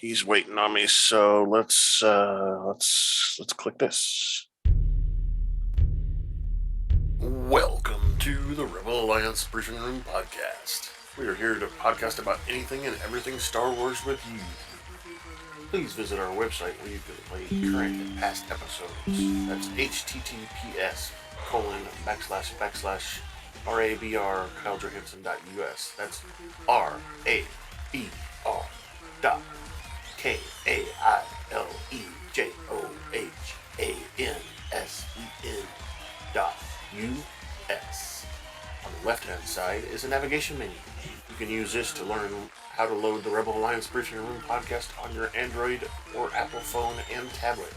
he's waiting on me. So let's click this. Welcome to the Rebel Alliance Briefing Room podcast. We are here to podcast about anything and everything Star Wars with you. Please visit our website where you can play current and past episodes. That's https://RABR KyleJohansson.us. That's RABR KyleJohansson.US. On the left-hand side is a navigation menu. You can use this to learn how to load the Rebel Alliance Briefing Room podcast on your Android or Apple phone and tablet.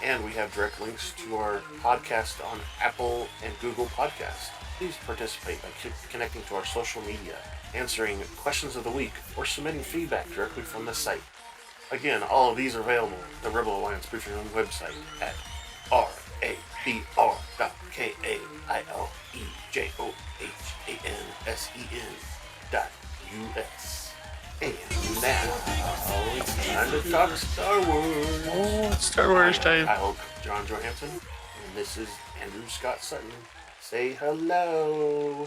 And we have direct links to our podcast on Apple and Google Podcasts. Please participate by connecting to our social media, answering questions of the week, or submitting feedback directly from the site. Again, all of these are available at the Rebel Alliance Briefing Room website at RABR.KyleJohansson.us. And now, it's time to talk Star Wars. Oh, it's Star Wars time. I hope John Johansson, and this is Andrew Scott Sutton. Say hello.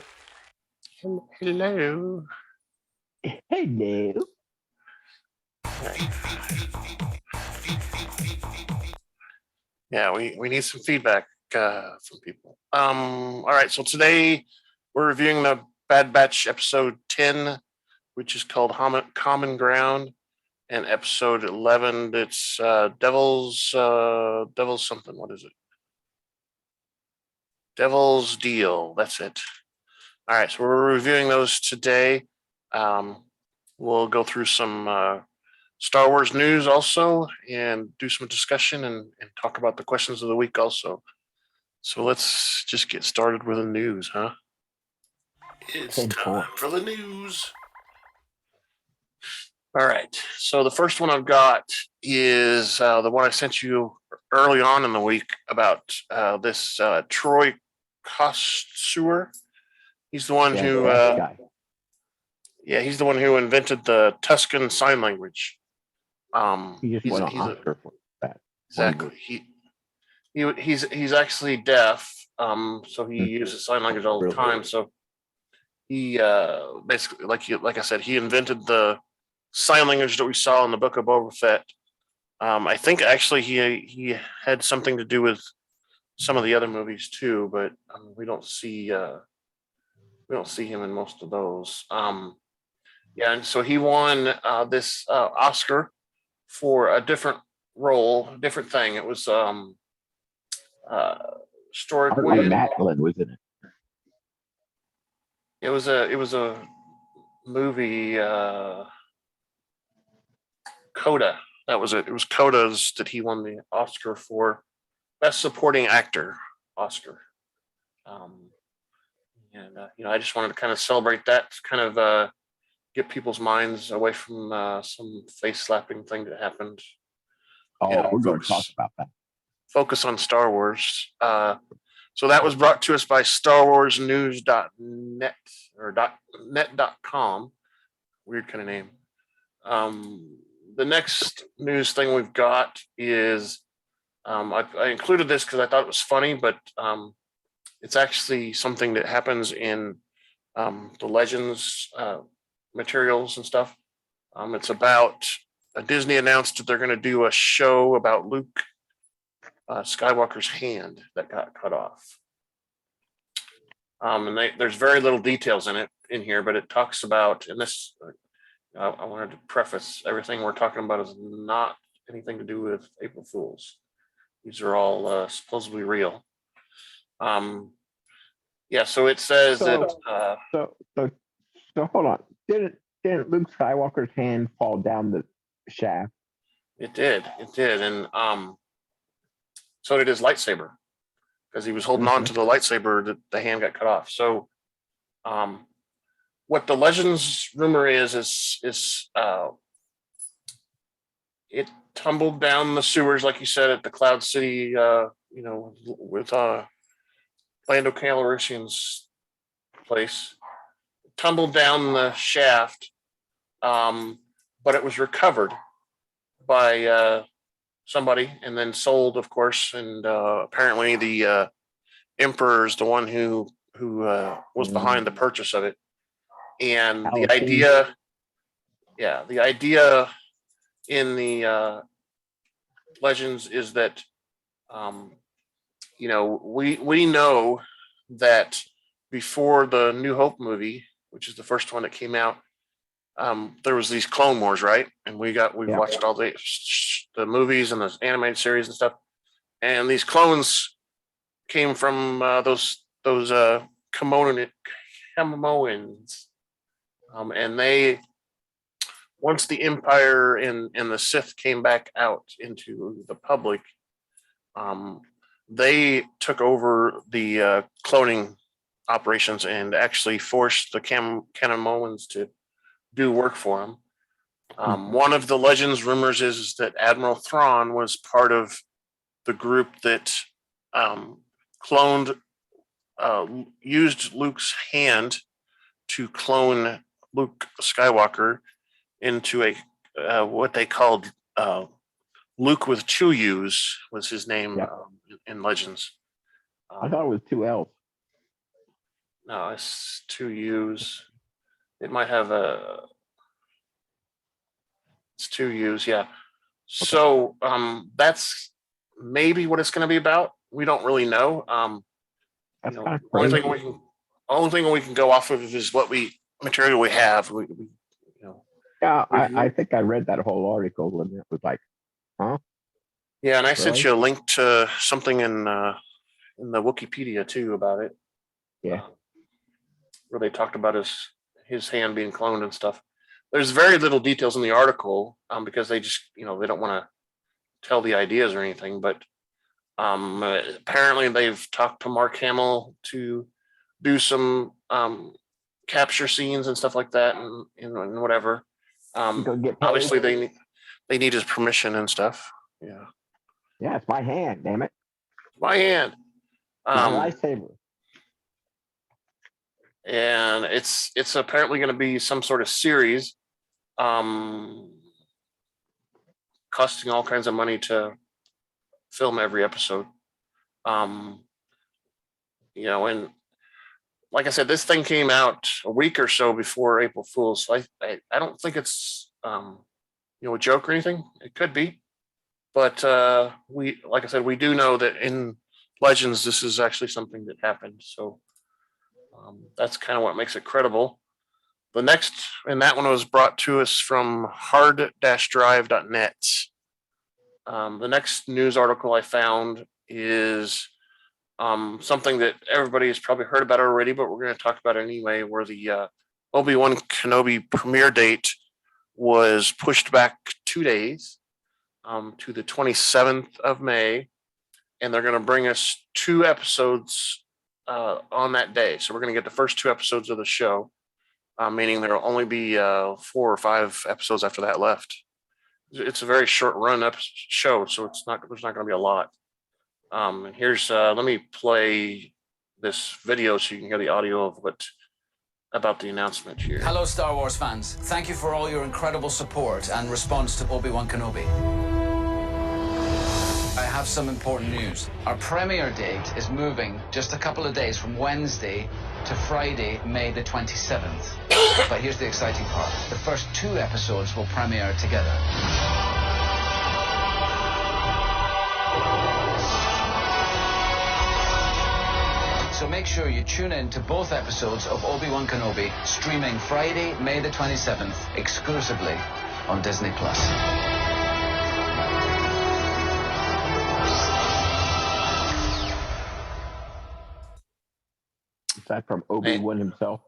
Hello. Hello. Yeah, we need some feedback from people. All right, so today we're reviewing the Bad Batch episode 10, which is called Common Ground, and episode 11, it's Devil's something. What is it? Devil's Deal. That's it. All right, so we're reviewing those today. We'll go through some Star Wars news also and do some discussion and talk about the questions of the week also. So let's just get started with the news, huh? It's time for the news. All right, so the first one I've got is the one I sent you early on in the week about this Troy Kotsur. He's the one who he's the one who invented the Tusken sign language. He just won an Oscar for that. Exactly. He's actually deaf, so he uses sign language all the time. So he basically, like I said, he invented the sign language that we saw in the Book of Boba Fett. I think actually he had something to do with some of the other movies too, but we don't see him in most of those. And so he won this Oscar for a different role, different thing. It was Stuart Williams. Macklin was in it. It was a movie. Coda. That was it. It was Coda's that he won the Oscar for Best Supporting Actor Oscar. I just wanted to kind of celebrate that, kind of get people's minds away from some face slapping thing that happened. We're going to talk about that. Focus on Star Wars. So that was brought to us by StarWarsNews.net or .net.com. Weird kind of name. The next news thing we've got is I included this because I thought it was funny, but it's actually something that happens in the Legends materials and stuff. It's about Disney announced that they're going to do a show about Luke Skywalker's hand that got cut off. And there's very little details in here, but it talks about, and this, I wanted to preface everything we're talking about is not anything to do with April Fools. These are all supposedly real. So it says that. So hold on. Didn't Luke Skywalker's hand fall down the shaft? It did, and so did his lightsaber, because he was holding on to the lightsaber that the hand got cut off. So, what the Legends rumor is it tumbled down the sewers, like you said, at the Cloud City, with Lando Calrissian's place. Tumbled down the shaft, but it was recovered by somebody and then sold, of course. And apparently the emperor is the one who was behind the purchase of it. And the Palpatine. idea in the legends is that we know that before the New Hope movie, which is the first one that came out, there was these Clone Wars, right? And we've watched all the movies and the animated series and stuff. And these clones came from those Camoans, and they, once the Empire and the Sith came back out into the public, they took over the cloning operations and actually forced the Camoans to do work for them. One of the legends rumors is that Admiral Thrawn was part of the group that used Luke's hand to clone Luke Skywalker into a what they called Luke with two U's was his name in Legends. I thought it was 2 L's. No, it's two U's. It might have it's two U's, yeah. Okay. So that's maybe what it's going to be about. We don't really know. That's kind of only crazy. thing we can go off of is what material we have. Yeah, I think I read that whole article and it was like, huh? Yeah, and I sent you a link to something in the Wikipedia too about it. Yeah. Where they talked about his hand being cloned and stuff. There's very little details in the article because they just, they don't want to tell the ideas or anything. But apparently they've talked to Mark Hamill to do some capture scenes and stuff like that and whatever. Obviously they need his permission and stuff. Yeah. Yeah, it's my hand, damn it. My hand. My lightsaber. And it's apparently going to be some sort of series, costing all kinds of money to film every episode. And like I said, this thing came out a week or so before April Fool's, so I don't think it's a joke or anything. It could be, but like I said, we do know that in Legends this is actually something that happened. So that's kind of what makes it credible. The next, and that one was brought to us from hard-drive.net. The next news article I found is something that everybody has probably heard about already, but we're going to talk about it anyway, where the Obi-Wan Kenobi premiere date was pushed back 2 days to the 27th of May, and they're going to bring us 2 episodes on that day. So we're going to get the first 2 episodes of the show, meaning there'll only be 4 or 5 episodes after that left. It's a very short run show, so there's not going to be a lot. And here's let me play this video so you can hear the audio of about the announcement here. Hello, Star Wars fans. Thank you for all your incredible support and response to Obi-Wan Kenobi. I have some important news. Our premiere date is moving just a couple of days from Wednesday to Friday, May the 27th. But here's the exciting part. The first 2 episodes will premiere together. So make sure you tune in to both episodes of Obi-Wan Kenobi, streaming Friday, May the 27th, exclusively on Disney+. Is that from Obi-Wan himself?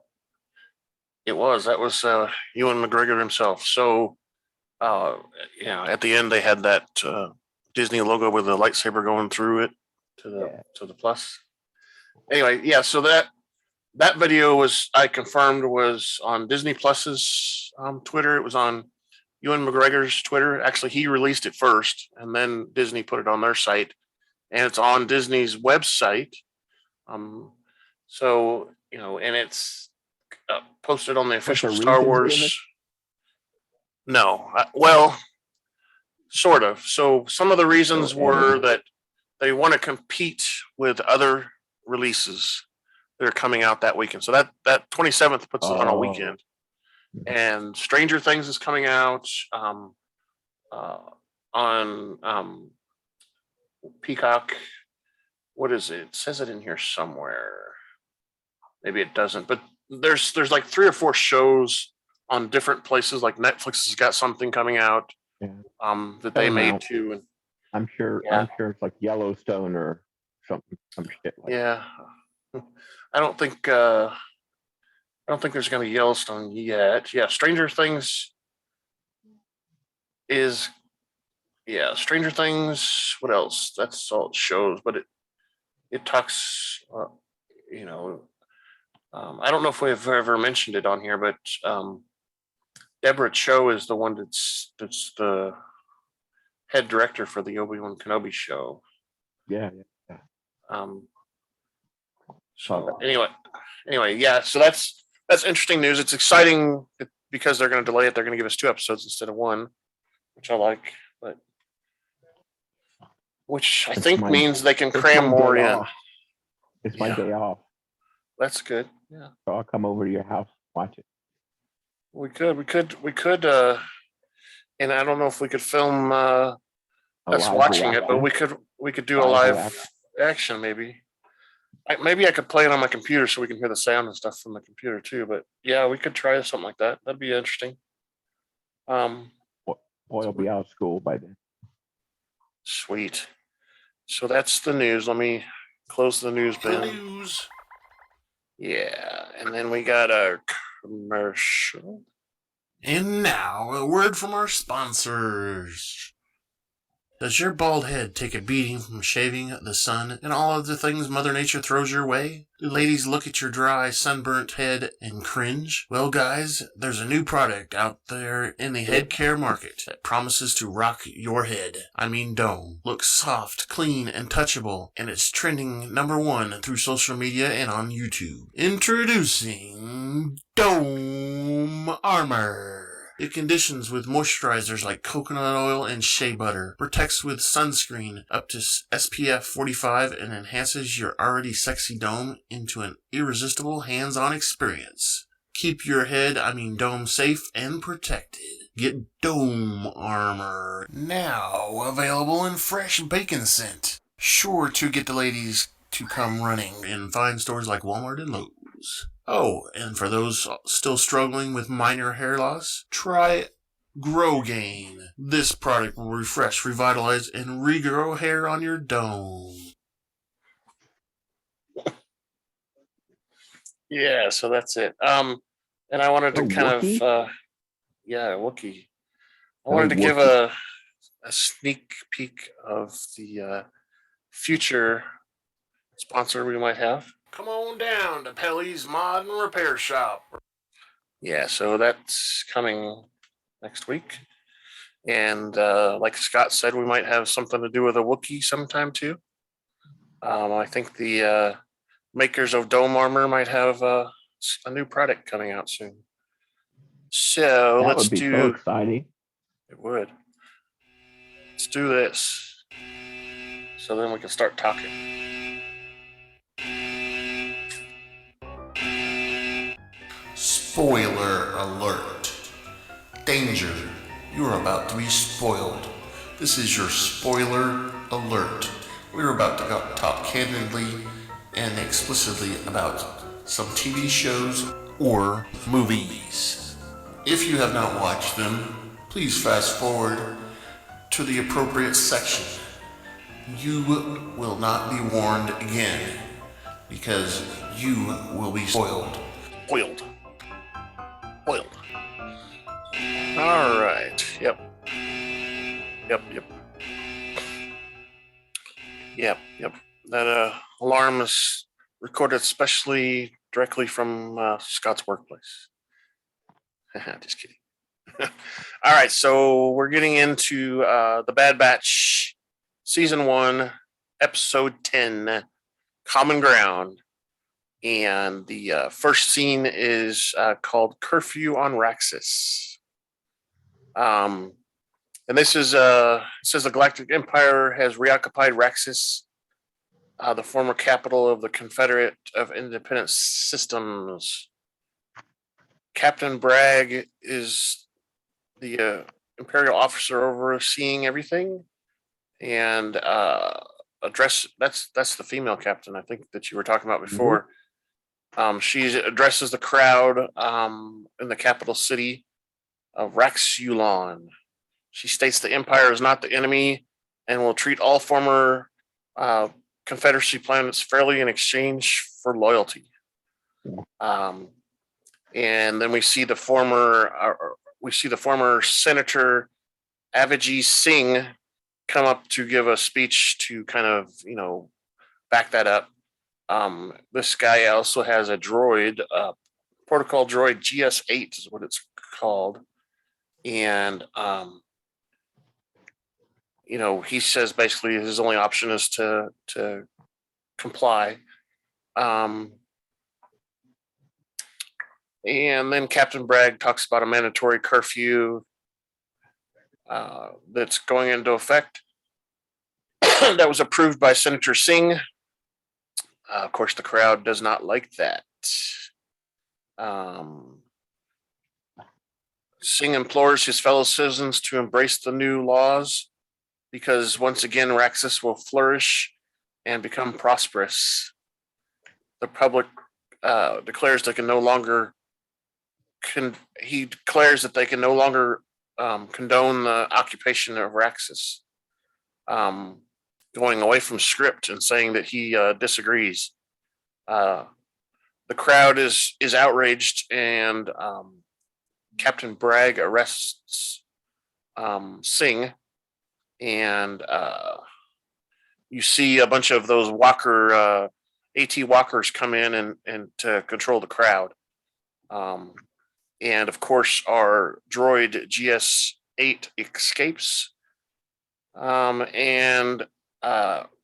It was. That was Ewan McGregor himself. So, at the end they had that Disney logo with the lightsaber going through it to the plus. Anyway, yeah. So that video I confirmed was on Disney Plus's Twitter. It was on Ewan McGregor's Twitter. Actually, he released it first, and then Disney put it on their site, and it's on Disney's website. So, and it's posted on the official Star Wars. No, well, Sort of. So some of the reasons were that they want to compete with other releases that are coming out that weekend. So that 27th puts it on a weekend. And Stranger Things is coming out on Peacock. What is it? It says it in here somewhere. Maybe it doesn't, but there's like 3 or 4 shows on different places. Like Netflix has got something coming out that they made too. And I'm sure it's like Yellowstone or something, some shit like yeah. I don't think there's gonna be Yellowstone yet. Yeah, Stranger Things. What else? That's all it shows, but it talks. I don't know if we've ever mentioned it on here, but Deborah Cho is the one that's the head director for the Obi-Wan Kenobi show. Yeah. So anyway, yeah. So that's interesting news. It's exciting because they're going to delay it. They're going to give us 2 episodes instead of 1, which I like. But which I think means they can cram more in. It's my day off. That's good. Yeah. So I'll come over to your house, watch it. We could. And I don't know if we could film us watching it, but we could do a live action maybe. Maybe I could play it on my computer so we can hear the sound and stuff from the computer too. But yeah, we could try something like that. That'd be interesting. Boy, I'll be out of school by then. Sweet. So that's the news. Let me close the news bin. Yeah, and then we got our commercial. And now, a word from our sponsors. Does your bald head take a beating from shaving, the sun, and all other things Mother Nature throws your way? Do ladies look at your dry, sunburnt head and cringe? Well, guys, there's a new product out there in the head care market that promises to rock your head. I mean dome. Looks soft, clean, and touchable, and it's trending #1 through social media and on YouTube. Introducing Dome Armor. It conditions with moisturizers like coconut oil and shea butter, protects with sunscreen up to SPF 45, and enhances your already sexy dome into an irresistible hands-on experience. Keep your dome safe and protected. Get Dome Armor, now available in fresh bacon scent. Sure to get the ladies to come running in fine stores like Walmart and Lowe's. Oh, and for those still struggling with minor hair loss, try Grow Gain. This product will refresh, revitalize, and regrow hair on your dome. Yeah, so that's it. And I wanted to Wookiee. I wanted to give a sneak peek of the future sponsor we might have. Come on down to Pelly's Mod and Repair Shop. Yeah, so that's coming next week. And like Scott said, we might have something to do with a Wookiee sometime too. I think the makers of Dome Armor might have a new product coming out soon. So that would be so exciting. It would. Let's do this. So then we can start talking. Spoiler alert. Danger. You're about to be spoiled. This is your spoiler alert. We're about to talk candidly and explicitly about some TV shows or movies. If you have not watched them, please fast forward to the appropriate section. You will not be warned again because you will be spoiled. Spoiled. All right. Yep. That alarm is recorded specially directly from Scott's workplace. Just kidding. All right, so we're getting into the Bad Batch Season 1, Episode 10, Common Ground. And the first scene is called Curfew on Raxis. And this is it says the Galactic Empire has reoccupied Raxis, the former capital of the Confederate of Independent Systems. Captain Bragg is the Imperial officer overseeing everything, and address that's the female captain, I think, that you were talking about before. She addresses the crowd in the capital city of Raxulon. She states the Empire is not the enemy and will treat all former Confederacy planets fairly in exchange for loyalty. And then we see the former Senator Avijit Singh come up to give a speech to kind of, back that up. This guy also has a droid, protocol droid GS8 is what it's called. And, he says basically his only option is to comply. And then Captain Bragg talks about a mandatory curfew that's going into effect that was approved by Senator Singh. Of course, the crowd does not like that. Singh implores his fellow citizens to embrace the new laws because once again, Raxus will flourish and become prosperous. The public declares they can no longer. He declares that they can no longer condone the occupation of Raxus, going away from script and saying that he disagrees. The crowd is outraged, and Captain Bragg arrests Singh, and you see a bunch of those Walker AT walkers come in and to control the crowd. And of course, our droid GS8 escapes and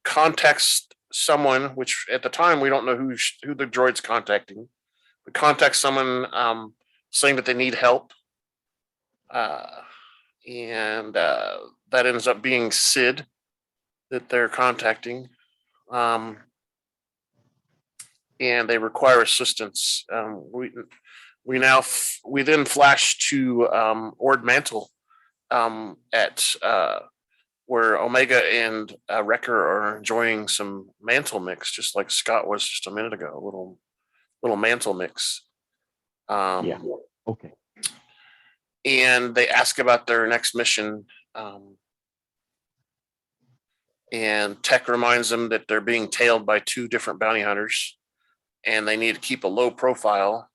contacts someone, which at the time we don't know who the droid's contacting, but contacts someone saying that they need help. And that ends up being Sid that they're contacting. And they require assistance. We then flash to Ord Mantle at where Omega and Wrecker are enjoying some mantle mix, just like Scott was just a minute ago. A little mantle mix. Yeah. Okay. And they ask about their next mission. And Tech reminds them that they're being tailed by 2 different bounty hunters, and they need to keep a low profile.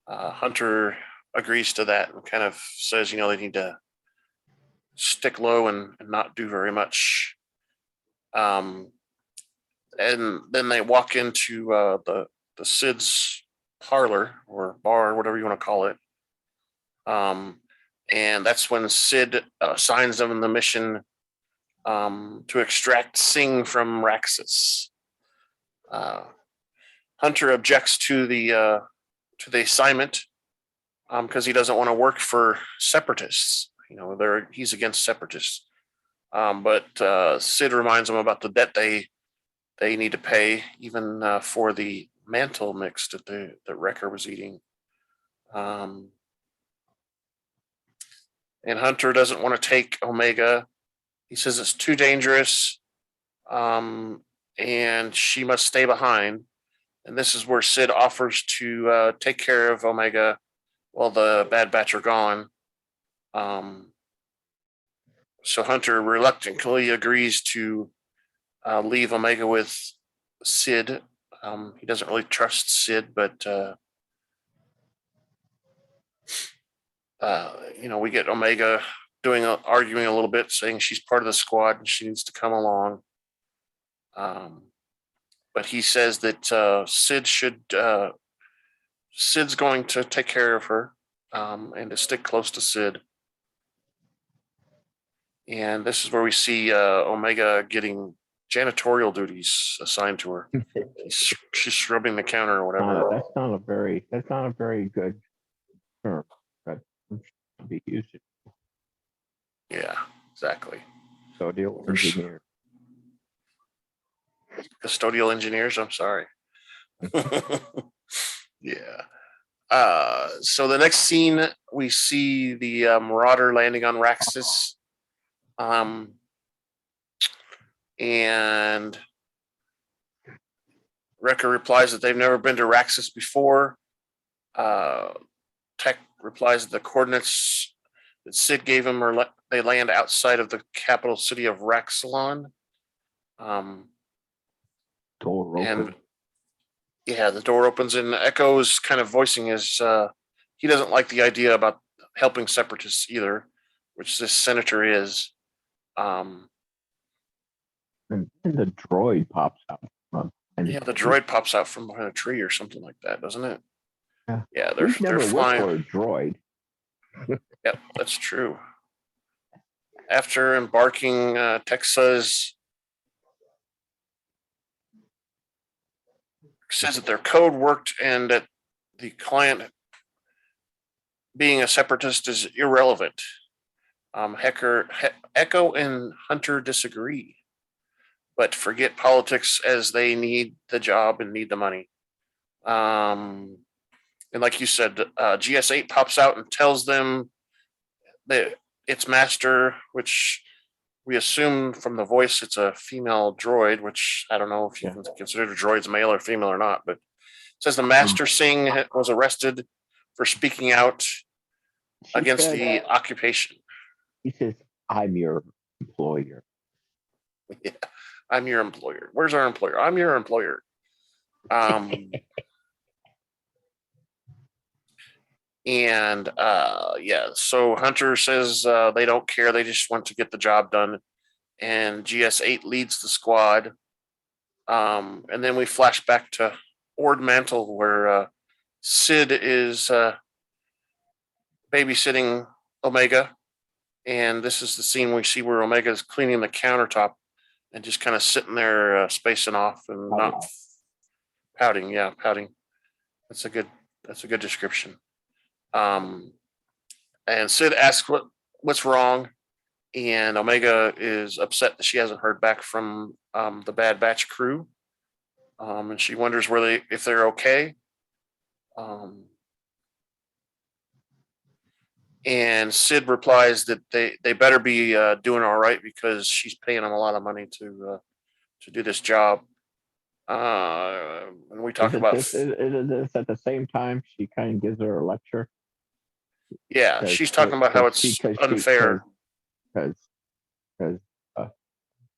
Hunter agrees to that and kind of says, they need to stick low and not do very much. And then they walk into the Sid's parlor or bar, whatever you want to call it. And that's when Sid assigns them the mission to extract Singh from Raxus. Hunter objects to the assignment because he doesn't want to work for separatists. He's against separatists. But Sid reminds him about the debt they need to pay, even for the mantle mix that Wrecker was eating. And Hunter doesn't want to take Omega. He says it's too dangerous, and she must stay behind. And this is where Sid offers to take care of Omega while the Bad Batch are gone. So Hunter reluctantly agrees to leave Omega with Sid. He doesn't really trust Sid, but we get Omega arguing a little bit, saying she's part of the squad and she needs to come along. But he says that Sid's going to take care of her and to stick close to Sid. And this is where we see Omega getting janitorial duties assigned to her. She's scrubbing the counter or whatever. That's not a very good term, but should be used. Yeah, exactly. Custodial There's- engineer. Custodial engineers. I'm sorry. Yeah. So the next scene, we see the Marauder landing on Raxus. And Wrecker replies that they've never been to Raxus before. Tech replies that the coordinates that Sid gave him they land outside of the capital city of Raxalon. Door And open. yeah, the door opens and Echo is kind of voicing his he doesn't like the idea about helping separatists either, which this senator is. And the droid pops out. Yeah, the droid pops out from behind a tree or something like that, doesn't it? Yeah, Yeah, We've they're never worked flying. for a droid. Yep, that's true. After embarking, Tech says that their code worked and that the client being a separatist is irrelevant. Echo and Hunter disagree, but forget politics as they need the job and need the money. And like you said, GS8 pops out and tells them that its master, which we assume from the voice it's a female droid, which I don't know if you can consider droids male or female or not, but it says the master Singh was arrested for speaking out against the occupation. He says, I'm your employer. Yeah, I'm your employer. Where's our employer? I'm your employer. So Hunter says they don't care. They just want to get the job done. And GS8 leads the squad. And then we flash back to Ord Mantle where Sid is babysitting Omega. And this is the scene we see where Omega is cleaning the countertop and just kind of sitting there spacing off and not pouting. Yeah, pouting. That's a good description. And Sid asks what's wrong, and Omega is upset that she hasn't heard back from the Bad Batch crew, and she wonders if they're okay. And Sid replies that they better be doing all right because she's paying them a lot of money to do this job. And we talk about this at the same time she kind of gives her a lecture. Yeah, she's talking about how it's unfair. Because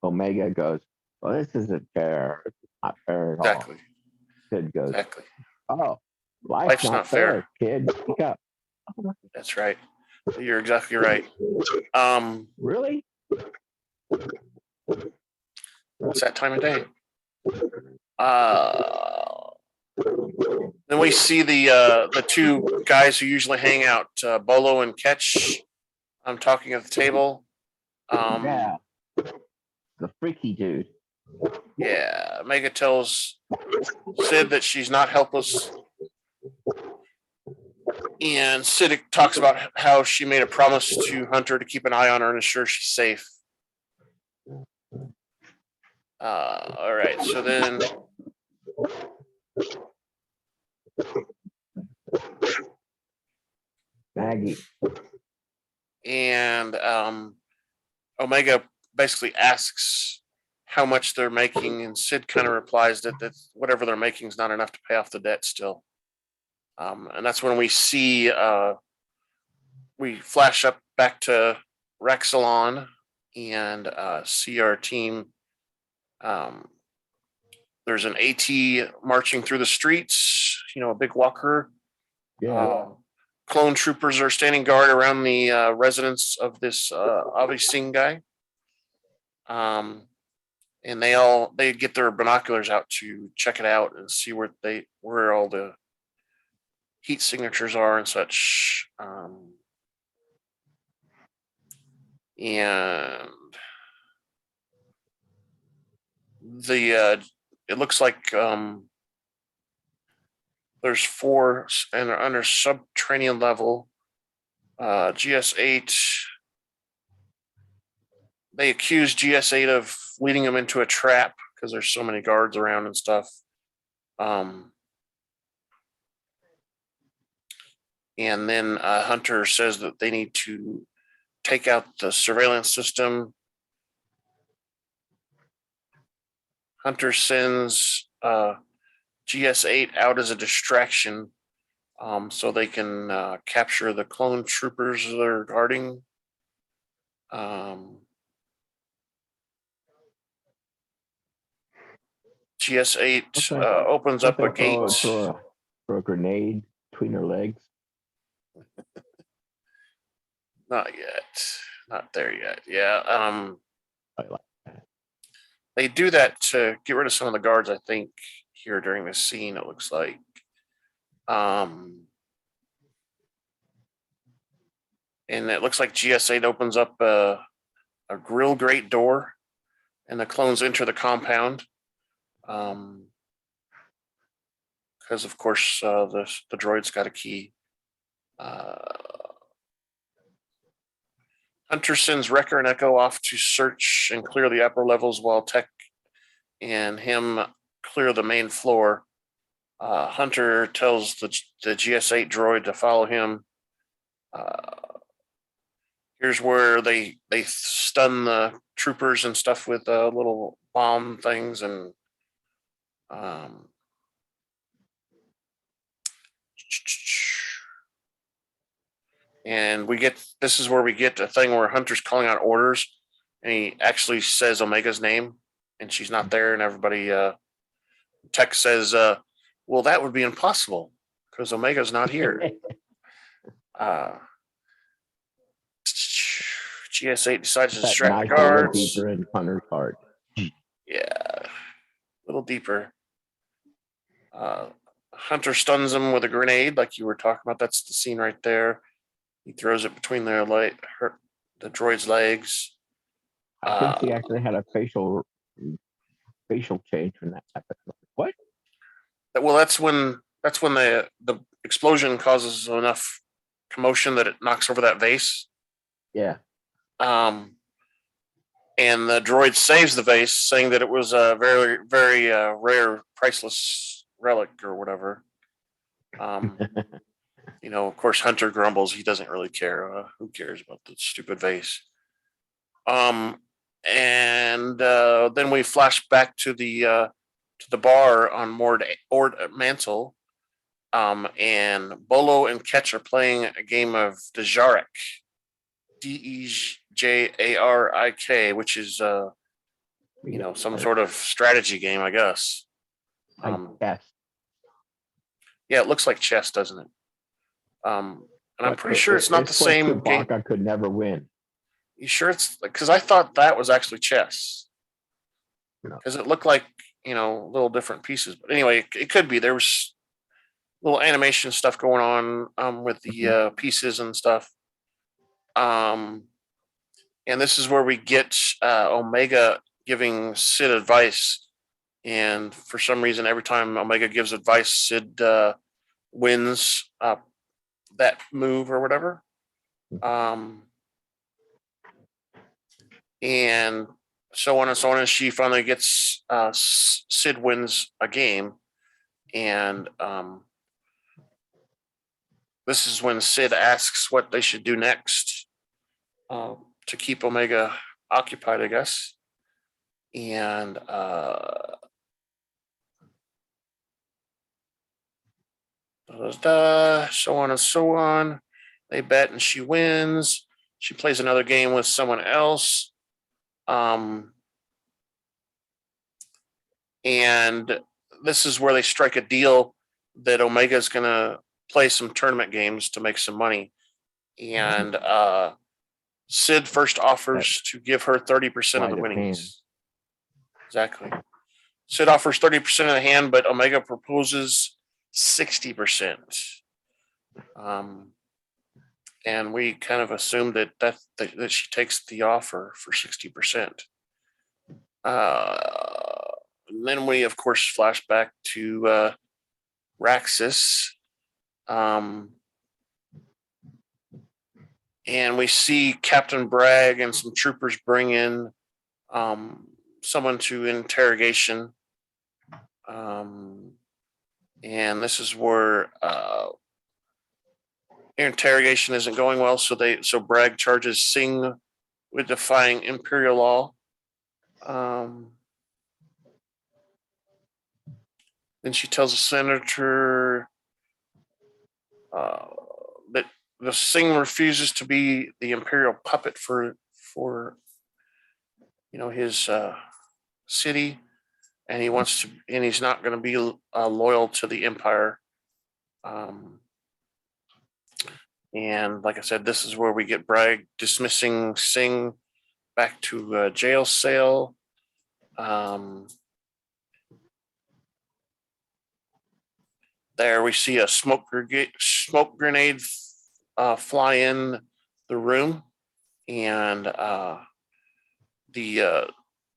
Omega goes, well, this isn't fair. It's not fair at Exactly. all. Sid goes, Exactly. oh, life's not fair, kid. Speak up. That's right. You're exactly right. Really? It's that time of day. Then we see the two guys who usually hang out, Bolo and Ketch. I'm talking at the table. Yeah. The freaky dude. Yeah. Omega tells Sid that she's not helpless. And Sid talks about how she made a promise to Hunter to keep an eye on her and ensure she's safe. All right. So then Maggie. And Omega basically asks how much they're making, and Sid kind of replies that whatever they're making is not enough to pay off the debt still. And that's when we see we flash up back to Raxalon and see our team. There's an AT marching through the streets, a big walker. Yeah. Clone troopers are standing guard around the residence of this Obi-Wan Singh guy. And they get their binoculars out to check it out and see where all the heat signatures are and such. And it looks like there's 4 and they're under subterranean level. GS8 they accuse GS8 of leading them into a trap because there's so many guards around and stuff. And then Hunter says that they need to take out the surveillance system. Hunter sends GS8 out as a distraction so they can capture the clone troopers they're guarding. GS8 opens up a gate. Throw a grenade between their legs. Not yet. Not there yet. Yeah. I like that. They do that to get rid of some of the guards, I think, here during this scene, it looks like. And it looks like GS8 opens up a grill grate door and the clones enter the compound. Because, of course, the droid's got a key. Hunter sends Wrecker and Echo off to search and clear the upper levels while Tech and him clear the main floor. Hunter tells the GS8 droid to follow him. Here's where they stun the troopers and stuff with little bomb things and and this is where we get a thing where Hunter's calling out orders and he actually says Omega's name and she's not there and everybody Tech says well that would be impossible because Omega's not here. GS8 decides to distract the guards. Deeper in Hunter's heart. Yeah, a little deeper. Hunter stuns him with a grenade, like you were talking about. That's the scene right there. He throws it between the droid's legs. I think he actually had a facial change from that episode. What? Well, that's when the explosion causes enough commotion that it knocks over that vase. Yeah. And the droid saves the vase, saying that it was a very, very rare, priceless relic or whatever. Of course, Hunter grumbles. He doesn't really care. Who cares about the stupid vase? And then we flash back to the bar on Ord Mantle. And Bolo and Ketch are playing a game of dejarik. Dejarik, which is some sort of strategy game, I guess. Yes. Yeah, it looks like chess, doesn't it? And I'm pretty sure it's not the same game. I could never win. You sure it's because I thought that was actually chess. Because it looked like little different pieces. But anyway, it could be. There was little animation stuff going on with the pieces and stuff. And this is where we get Omega giving Sid advice. And for some reason, every time Omega gives advice, Sid wins that move or whatever. And so on and so on. And she finally gets Sid wins a game. And this is when Sid asks what they should do next to keep Omega occupied, I guess. And so on and so on. They bet and she wins. She plays another game with someone else. And this is where they strike a deal that Omega is going to play some tournament games to make some money. And Sid first offers to give her 30% of the winnings. Exactly. Sid offers 30% of the hand, but Omega proposes 60%. And we kind of assumed that she takes the offer for 60%. And then we, of course, flash back to Raxus. And we see Captain Bragg and some troopers bring in someone to interrogation. And this is where interrogation isn't going well, so Bragg charges Singh with defying Imperial law. Then she tells the senator that the Singh refuses to be the Imperial puppet for his city, and he's not going to be loyal to the Empire. And like I said, this is where we get Bragg dismissing Singh back to a jail cell. There we see a smoke grenade fly in the room, and the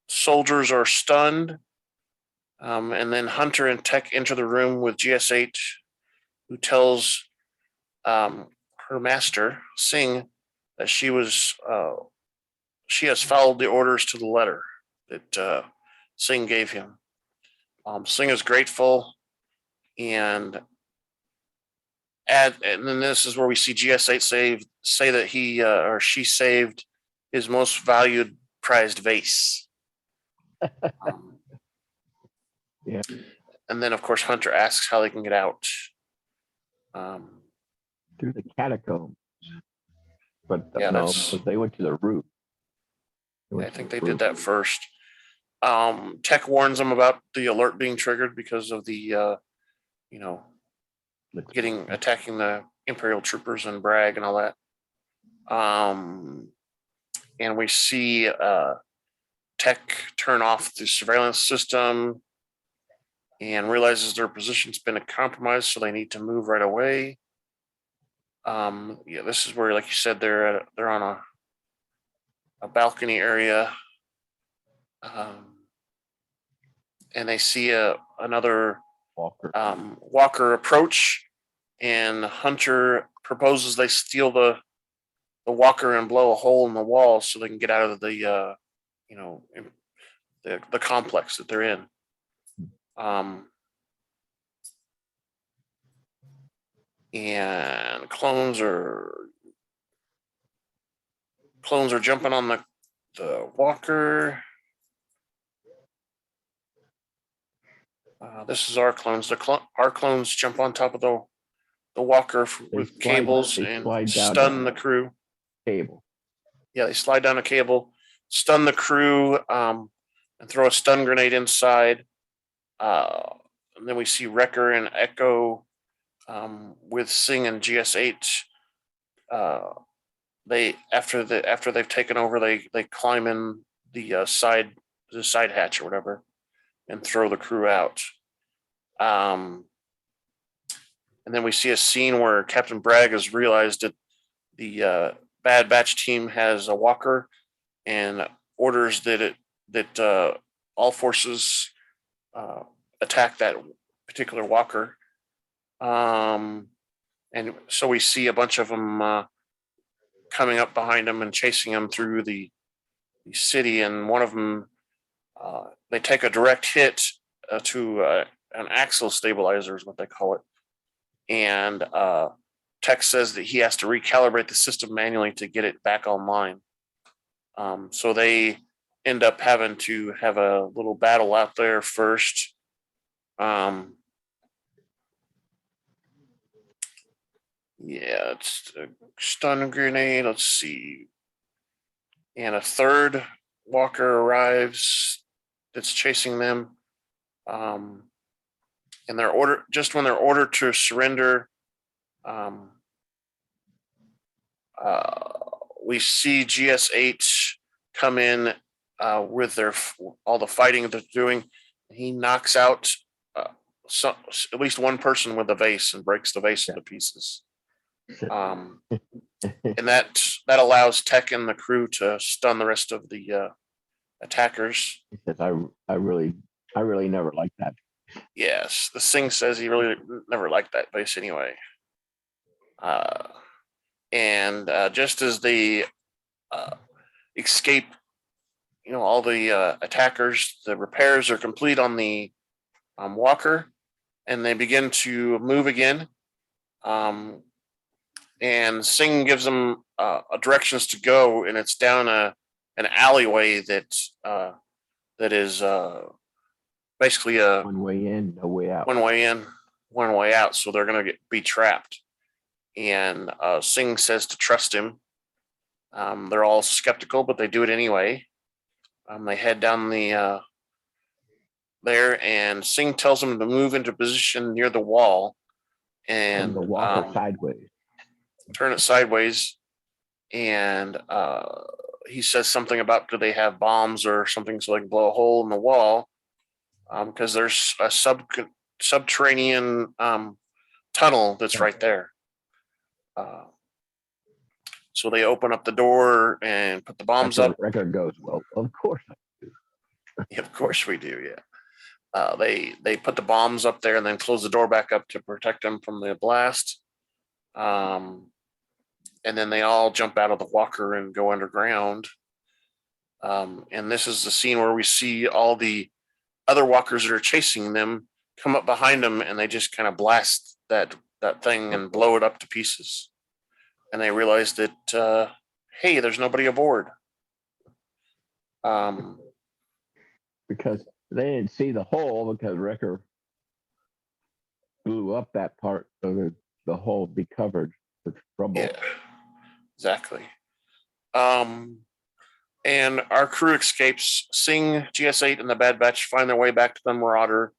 soldiers are stunned. And then Hunter and Tech enter the room with GS8, who tells her master, Singh, that she has followed the orders to the letter that Singh gave him. Singh is grateful, and then this is where we see GS8 say that he or she saved his most valued prized vase. Yeah. And then, of course, Hunter asks how they can get out. Through the catacombs. But Yeah, no, that's- but they went to the roof. I think they did that first. Tech warns them about the alert being triggered because of the, attacking the Imperial troopers and Bragg and all that. And we see Tech turn off the surveillance system and realizes their position's been compromised, so they need to move right away. This is where, like you said, they're on a balcony area, and they see another walker approach, and Hunter proposes they steal the walker and blow a hole in the wall so they can get out of the complex that they're in. And clones are jumping on the walker. This is our clones. Our clones jump on top of the walker with cables and stun the crew. Cable. Yeah, they slide down a cable, stun the crew, and throw a stun grenade inside. And then we see Wrecker and Echo with Singh and GS8. After they've taken over, they climb in the side hatch or whatever, and throw the crew out. And then we see a scene where Captain Bragg has realized that the Bad Batch team has a walker, and orders that all forces attack that particular walker. And so we see a bunch of them coming up behind him and chasing him through the city, and one of them they take a direct hit to an axle stabilizer is what they call it, and Tech says that he has to recalibrate the system manually to get it back online. So they end up having to have a little battle out there first. It's a stun grenade. Let's see. And a third walker arrives that's chasing them. And they're when they're ordered to surrender, we see GS8 come in with all the fighting that they're doing. He knocks out at least one person with a vase and breaks the vase into pieces. And that allows Tech and the crew to stun the rest of the attackers. He says, I really never liked that. Yes, the Singh says he really never liked that vase anyway. And just as they escape, all the attackers, the repairs are complete on the walker, and they begin to move again. And Singh gives them directions to go, and it's down an alleyway that is basically a One way in, no way out. one way in, one way out. So they're going to be trapped. And Singh says to trust him. They're all skeptical, but they do it anyway. They head down there, and Singh tells them to move into position near the wall and the walker sideways. turn it sideways. And he says something about, do they have bombs or something so they can blow a hole in the wall? Because there's a subterranean tunnel that's right there. So they open up the door and put the bombs up. Record goes, well, of course. Yeah, of course we do, yeah. They put the bombs up there and then close the door back up to protect them from the blast. And then they all jump out of the walker and go underground. And this is the scene where we see all the other walkers that are chasing them come up behind them, and they just kind of blast that thing and blow it up to pieces. And they realize that, hey, there's nobody aboard. Because they didn't see the hole because Wrecker blew up that part so that the hole be covered with rubble. Yeah, exactly. And our crew escapes. Singh, GS8, and the Bad Batch find their way back to the Marauder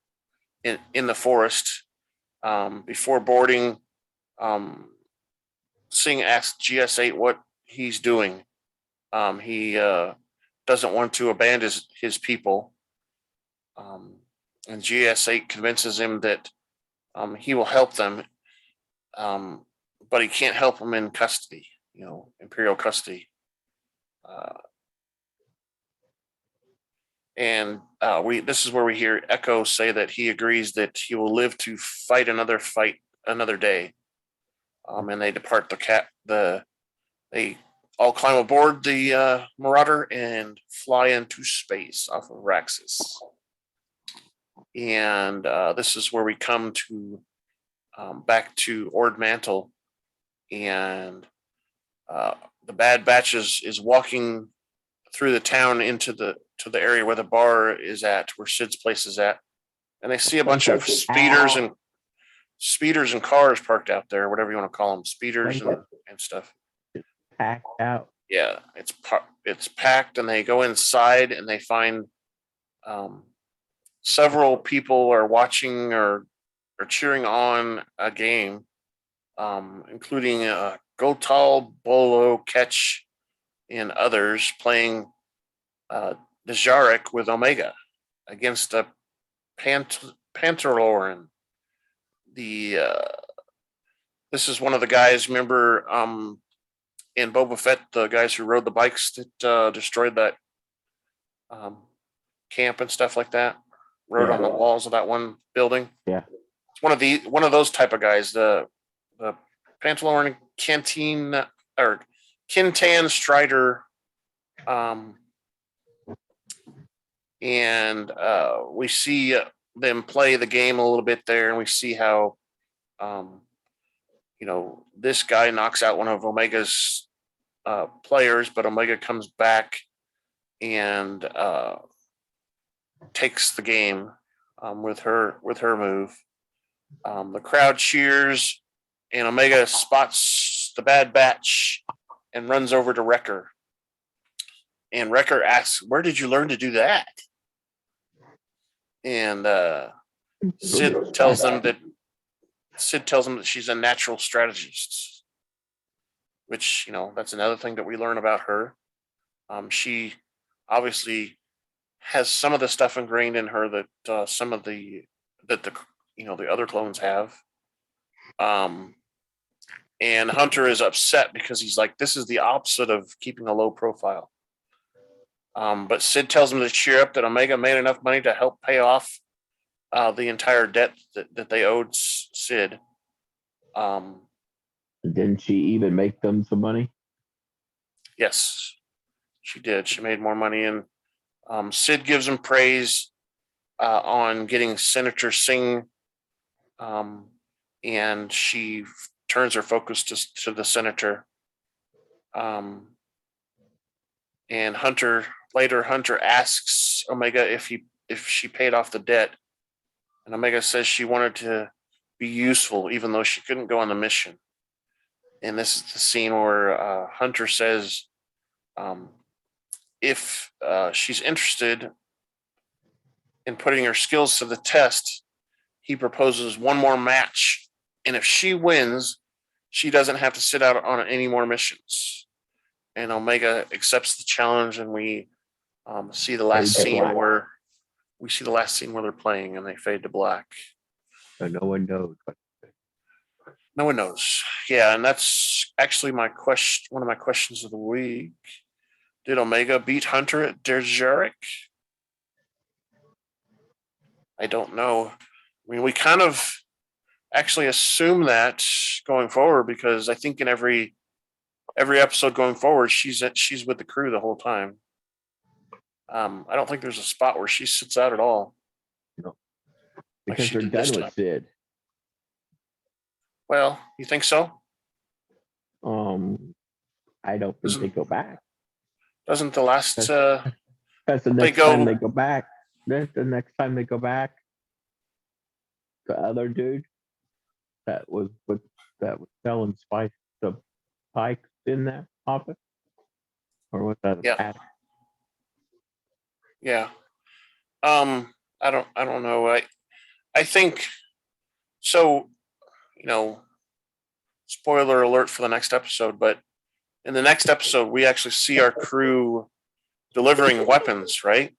in the forest. Before boarding, Singh asks GS8 what he's doing. He doesn't want to abandon his people. And GS8 convinces him that he will help them, but he can't help them in custody, Imperial custody. And this is where we hear Echo say that he agrees that he will live to fight another day. And they depart they all climb aboard the Marauder and fly into space off of Raxis. And this is where we come to back to Ord Mantell, and the Bad Batch is walking through the town into the area where the bar is at, where Sid's place is at, and they see a bunch of speeders and cars parked out there, whatever you want to call them, speeders and stuff. Packed out. Yeah, it's packed, and they go inside and they find several people are watching or cheering on a game, including Gotal, Bolo, Ketch, and others playing dejarik with Omega against a Pantaloran. This is one of the guys, remember, in Boba Fett, the guys who rode the bikes that destroyed that camp and stuff like that, rode on the walls of that one building. Yeah, it's one of those type of guys. The Pantaloran Canteen or Kintan Strider, and we see them play the game a little bit there, and we see how this guy knocks out one of Omega's players, but Omega comes back and takes the game with her move. The crowd cheers, and Omega spots the Bad Batch and runs over to Wrecker. And Wrecker asks, "Where did you learn to do that?" And Sid tells them that she's a natural strategist, which, that's another thing that we learn about her. She obviously has some of the stuff ingrained in her that the other clones have. And Hunter is upset because he's like, this is the opposite of keeping a low profile. But Sid tells him to cheer up, that Omega made enough money to help pay off the entire debt that they owed Sid. Didn't she even make them some money? Yes, she did. She made more money, and Sid gives him praise on getting Senator Singh, and she turns her focus to the senator. And Hunter asks Omega if she paid off the debt, and Omega says she wanted to be useful even though she couldn't go on the mission. And this is the scene where Hunter says if she's interested in putting her skills to the test, he proposes one more match, and if she wins, she doesn't have to sit out on any more missions. And Omega accepts the challenge, and we see the last scene where they're playing, and they fade to black. So no one knows. No one knows. Yeah, and that's actually my question. One of my questions of the week: did Omega beat Hunter at dejarik? I don't know. I mean, we kind of actually assume that going forward, because I think in every episode going forward, she's with the crew the whole time. I don't think there's a spot where she sits out at all. No, because they're done with Sid. Well, you think so? I don't think they go back. Doesn't the last? That's the next time they go back. That's the next time they go back. The other dude that was selling spice, the pikes in that office, or was that? Yeah. Yeah. I don't know. I think so. Spoiler alert for the next episode, but in the next episode, we actually see our crew delivering weapons, right?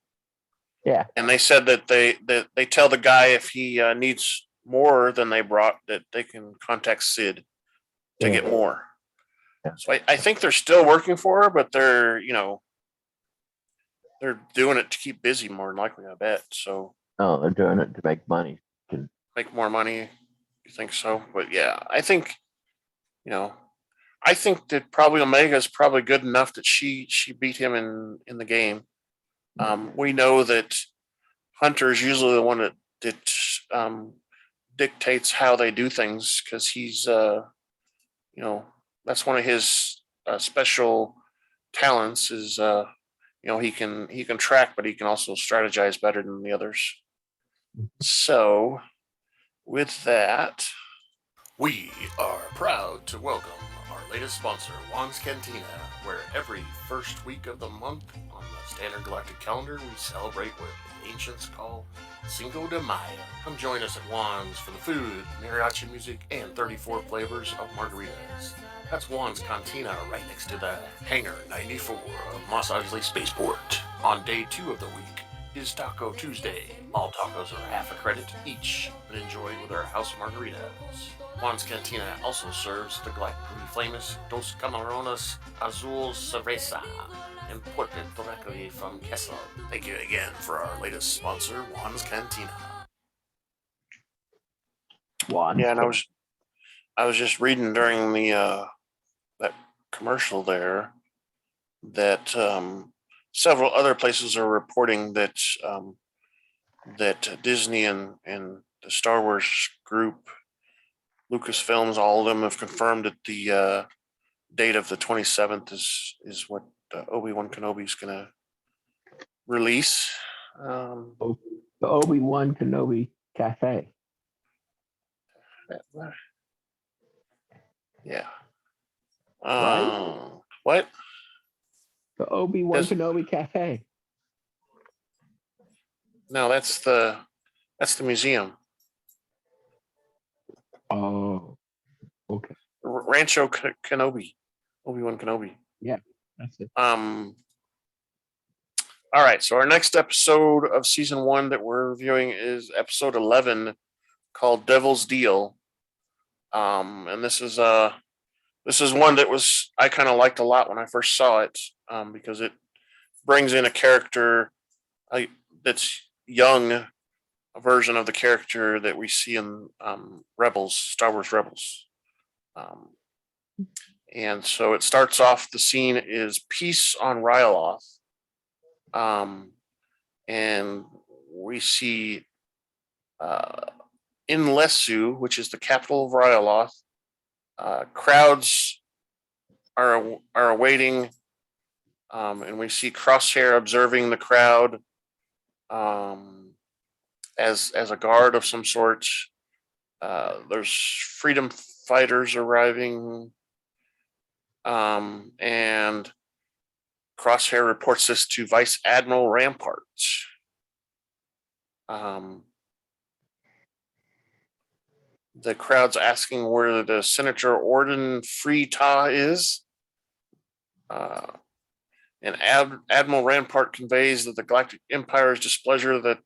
Yeah. And they said that they tell the guy if he needs more than they brought, that they can contact Sid to get more. Yeah. So I think they're still working for her, but they're doing it to keep busy more than likely, I bet. So they're doing it to make money. Make more money. You think so? But yeah, I think that probably Omega is probably good enough that she beat him in the game. We know that Hunter is usually the one that dictates how they do things, because he's that's one of his special talents is he can track, but he can also strategize better than the others. So with that, we are proud to welcome our latest sponsor, Juan's Cantina, where every first week of the month on the standard galactic calendar, we celebrate what the ancients call Cinco de Mayo. Come join us at Juan's for the food, mariachi music, and 34 flavors of margaritas. That's Juan's Cantina right next to the Hangar 94 of Mos Eisley Spaceport. On day 2 of the week is Taco Tuesday. All tacos are half a credit each and enjoyed with our house margaritas. Juan's Cantina also serves the galactically famous Dos Camarones Azul Cerveza, imported directly from Kessel. Thank you again for our latest sponsor, Juan's Cantina. Juan. Yeah, and I was just reading during the that commercial there that several other places are reporting that that Disney and the Star Wars group, Lucasfilms, all of them have confirmed that the date of the 27th is what Obi-Wan Kenobi is going to release. The Obi-Wan Kenobi Cafe. Yeah. Right? What? The Obi-Wan Kenobi Cafe. No, that's the museum. Oh, okay. Rancho Kenobi, Obi-Wan Kenobi. Yeah, that's it. All right, so our next episode of season 1 that we're reviewing is episode 11, called Devil's Deal. And this is one that I kind of liked a lot when I first saw it, because it brings in a character that's young, a version of the character that we see in Rebels, Star Wars Rebels. And so it starts off, the scene is peace on Ryloth. And we see in Lesu, which is the capital of Ryloth, crowds are awaiting, and we see Crosshair observing the crowd as a guard of some sort. There's freedom fighters arriving, and Crosshair reports this to Vice Admiral Rampart. The crowd's asking where the Senator Orden Freeta is. And Admiral Rampart conveys that the Galactic Empire's displeasure that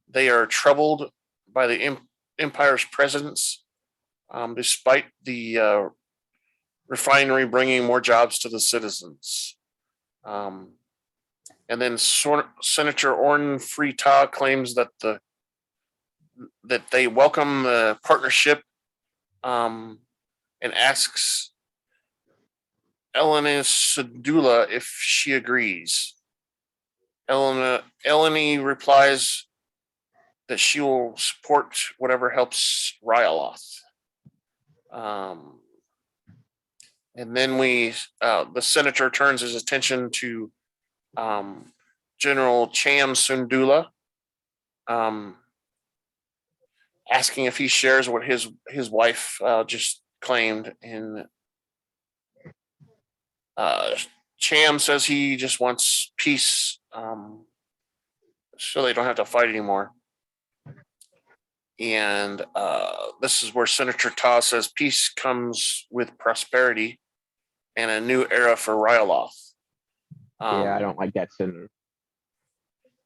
they are troubled by the Empire's presence, despite the refinery bringing more jobs to the citizens. And then Senator Orden Freeta claims that they welcome the partnership, and asks Eleni Sedula if she agrees. Eleni replies that she will support whatever helps Ryloth. And then the senator turns his attention to General Cham Sundula, asking if he shares what his wife just claimed. And Cham says he just wants peace, so they don't have to fight anymore. And this is where Senator Ta says peace comes with prosperity and a new era for Ryloth. Yeah, I don't like that senator.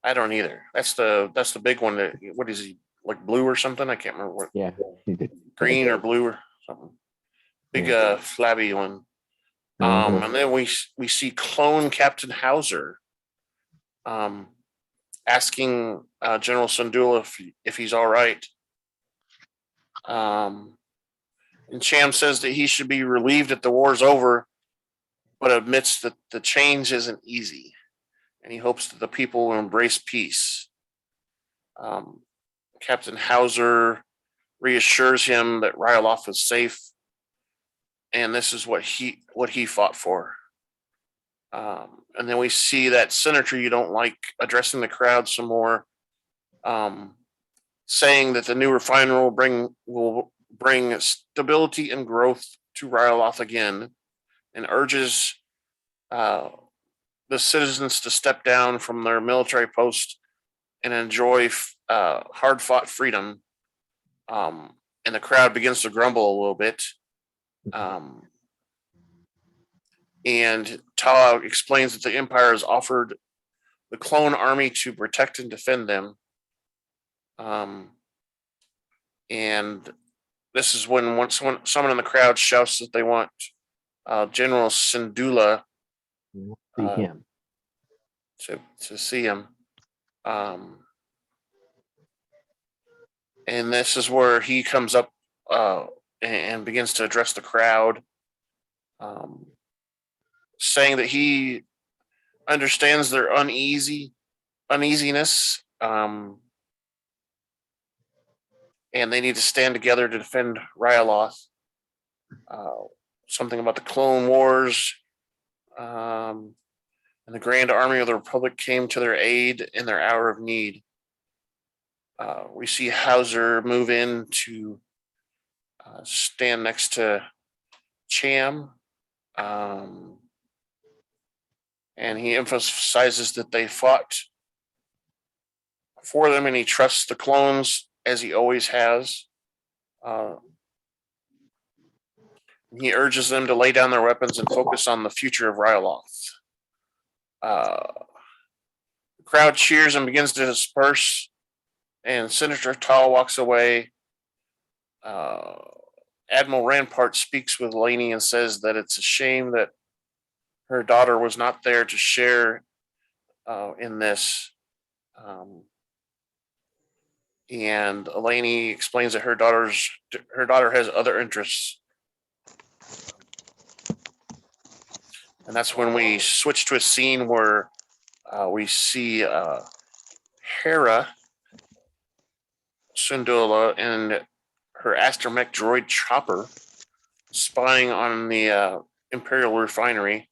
I don't either. That's the big one. What is he, like blue or something? I can't remember what. Yeah, Green or blue or something. Big flabby one. And then we see clone Captain Hauser asking General Sundula if he's all right. And Cham says that he should be relieved that the war's over, but admits that the change isn't easy, and he hopes that the people will embrace peace. Captain Hauser reassures him that Ryloth is safe, and this is what he fought for. And then we see that senator you don't like addressing the crowd some more, saying that the new refinery will bring stability and growth to Ryloth again, and urges the citizens to step down from their military post and enjoy hard-fought freedom. And the crowd begins to grumble a little bit. And Ta explains that the Empire has offered the clone army to protect and defend them. And this is when someone in the crowd shouts that they want General Sindula to see him. And this is where he comes up and begins to address the crowd, saying that he understands their uneasiness, and they need to stand together to defend Ryloth. Something about the Clone Wars, and the Grand Army of the Republic came to their aid in their hour of need. We see Hauser move in to stand next to Cham, and he emphasizes that they fought for them, and he trusts the clones as he always has. He urges them to lay down their weapons and focus on the future of Ryloth. The crowd cheers and begins to disperse, and Senator Ta walks away. Admiral Rampart speaks with Laney and says that it's a shame that her daughter was not there to share in this. And Eleni explains that her daughter has other interests. And that's when we switch to a scene where we see Hera Syndulla and her astromech droid Chopper spying on the Imperial refinery.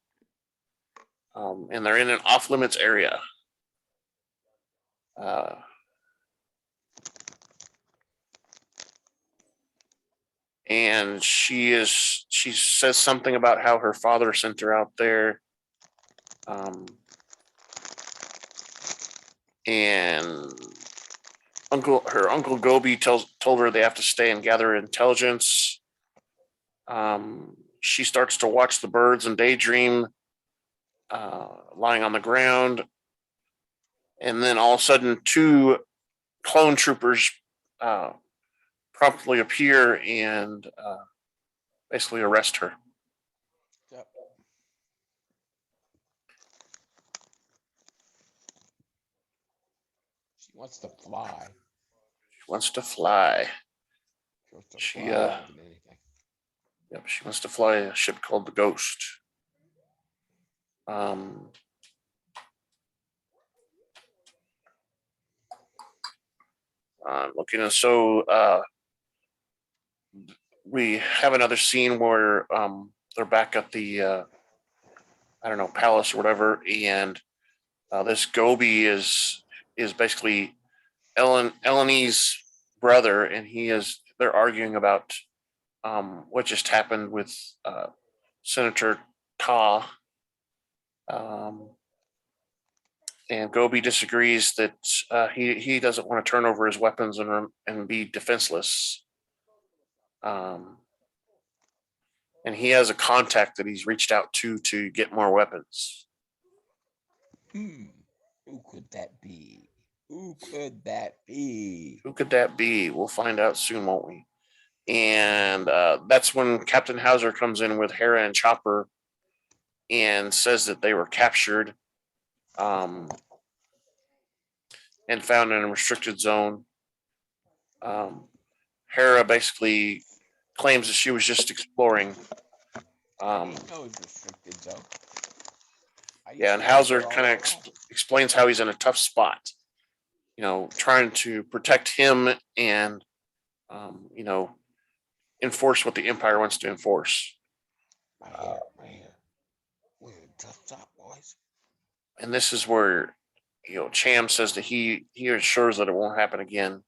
And they're in an off-limits area. And she says something about how her father sent her out there. And her uncle Gobi told her they have to stay and gather intelligence. She starts to watch the birds and daydream, lying on the ground. And then all of a sudden, two clone troopers promptly appear and basically arrest her. Yep. She wants to fly. She wants to fly. She wants to She, fly more than anything. Yep, she wants to fly a ship called the Ghost. Looking at we have another scene where they're back at the palace or whatever, and this Gobi is basically Eleni's brother, and they're arguing about what just happened with Senator Ta. And Gobi disagrees that he doesn't want to turn over his weapons and be defenseless. And he has a contact that he's reached out to get more weapons. Who could that be? Who could that be? Who could that be? We'll find out soon, won't we? And that's when Captain Hauser comes in with Hera and Chopper and says that they were captured and found in a restricted zone. Hera basically claims that she was just exploring. Restricted zone. And Hauser kind of explains how he's in a tough spot. Trying to protect him and, enforce what the Empire wants to enforce. Right here. We're in a tough spot, boys. And this is where, Cham says that he assures that it won't happen again.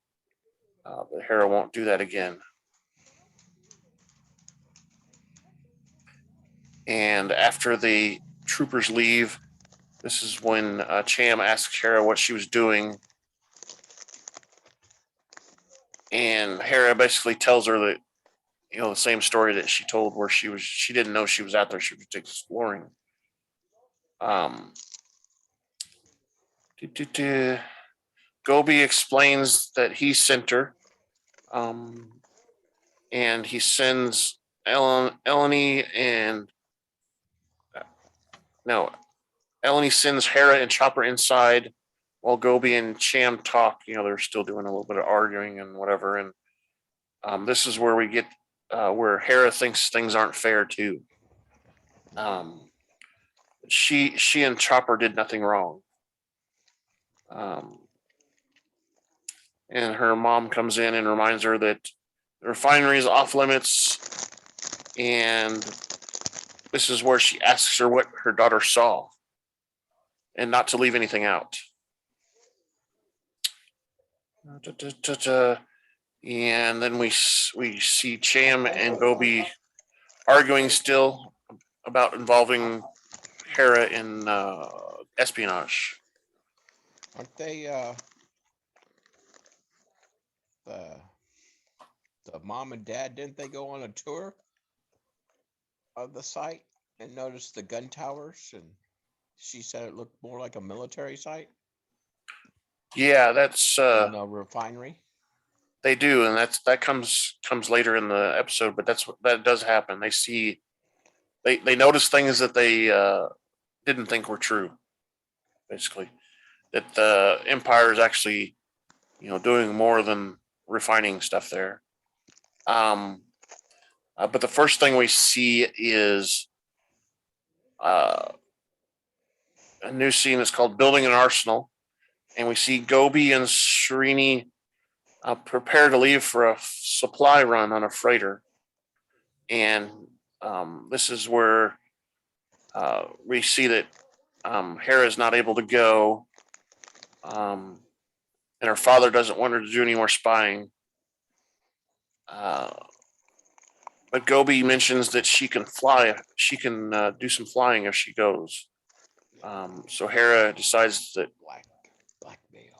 That Hera won't do that again. And after the troopers leave, this is when Cham asks Hera what she was doing. And Hera basically tells her that, the same story that she told where she didn't know she was out there. She was exploring. Gobi explains that he sent her. And he sends Eleni sends Hera and Chopper inside while Gobi and Cham talk. They're still doing a little bit of arguing and whatever. And this is where we get where Hera thinks things aren't fair too. She and Chopper did nothing wrong. And her mom comes in and reminds her that the refinery is off limits. And this is where she asks her what her daughter saw and not to leave anything out. And then we see Cham and Gobi arguing still about involving Hera in espionage. Aren't they the mom and dad, didn't they go on a tour of the site and notice the gun towers, and she said it looked more like a military site? Yeah, that's in a refinery. They do, and that comes later in the episode, but that does happen. They notice things that they didn't think were true. Basically, that the Empire is actually, doing more than refining stuff there. But the first thing we see is a new scene that's called Building an Arsenal. And we see Gobi and Sereni prepare to leave for a supply run on a freighter. And this is where we see that Hera is not able to go. And her father doesn't want her to do any more spying. But Gobi mentions that she can fly. She can do some flying if she goes. So Hera decides that Blackmail.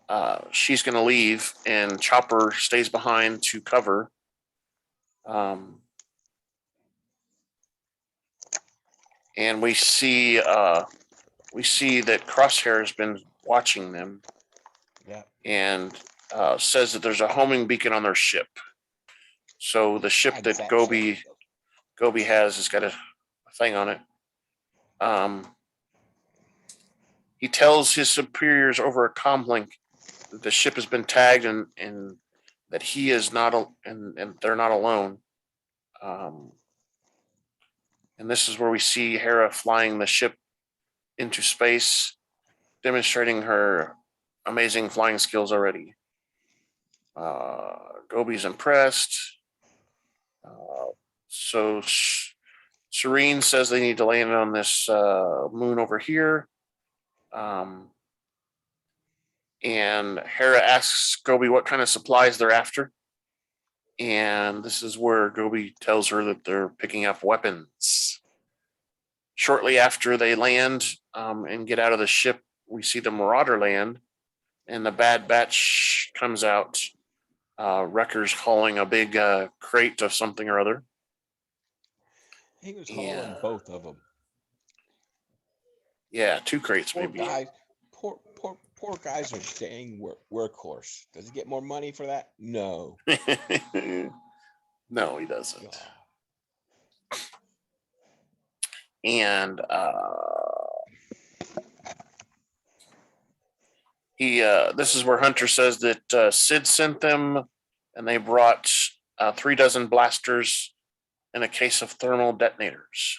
she's going to leave, and Chopper stays behind to cover. And we see that Crosshair has been watching them. Yeah. And says that there's a homing beacon on their ship. So the ship that Gobi has got a thing on it. He tells his superiors over a comlink that the ship has been tagged and that he is not and they're not alone. And this is where we see Hera flying the ship into space, demonstrating her amazing flying skills already. Gobi's impressed. So Serene says they need to land on this moon over here. And Hera asks Gobi what kind of supplies they're after. And this is where Gobi tells her that they're picking up weapons. Shortly after they land and get out of the ship, we see the Marauder land, and the Bad Batch comes out. Wrecker's hauling a big crate of something or other. He was hauling both of them. Yeah, 2 crates Poor maybe. guys, poor guys are dang workhorse. Does he get more money for that? No. No, he doesn't. God. And this is where Hunter says that Sid sent them, and they brought 3 dozen blasters and a case of thermal detonators.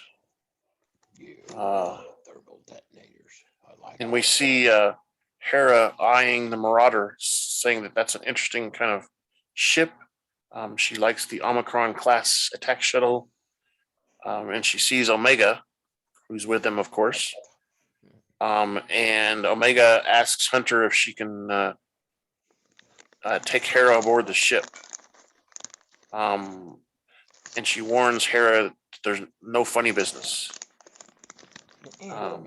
Thermal detonators. I like. And we see Hera eyeing the Marauder, saying that that's an interesting kind of ship. She likes the Omicron class attack shuttle, and she sees Omega, who's with them, of course. And Omega asks Hunter if she can take Hera aboard the ship. And she warns Hera that there's no funny business. And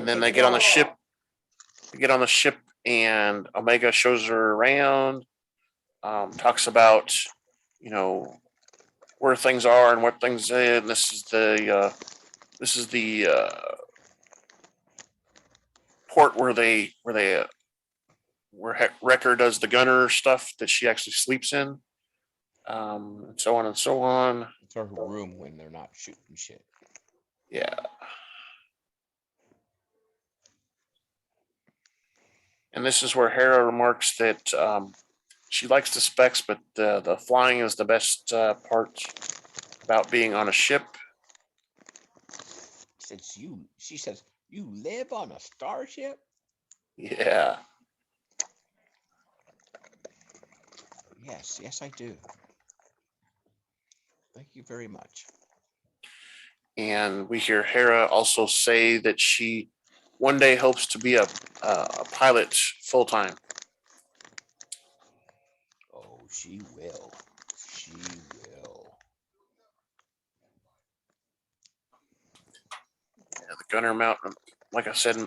then they get on the ship. They get on the ship, and Omega shows her around. Talks about, where things are and what things are. And this is the port where Wrecker does the gunner stuff that she actually sleeps in. And so on and so on. It's her room when they're not shooting shit. Yeah. And this is where Hera remarks that she likes the specs, but the flying is the best part about being on a ship. She says, you live on a starship? Yeah. Yes, I do. Thank you very much. And we hear Hera also say that she one day hopes to be a pilot full time. Oh, she will. She will. Yeah, the gunner mount, like I said,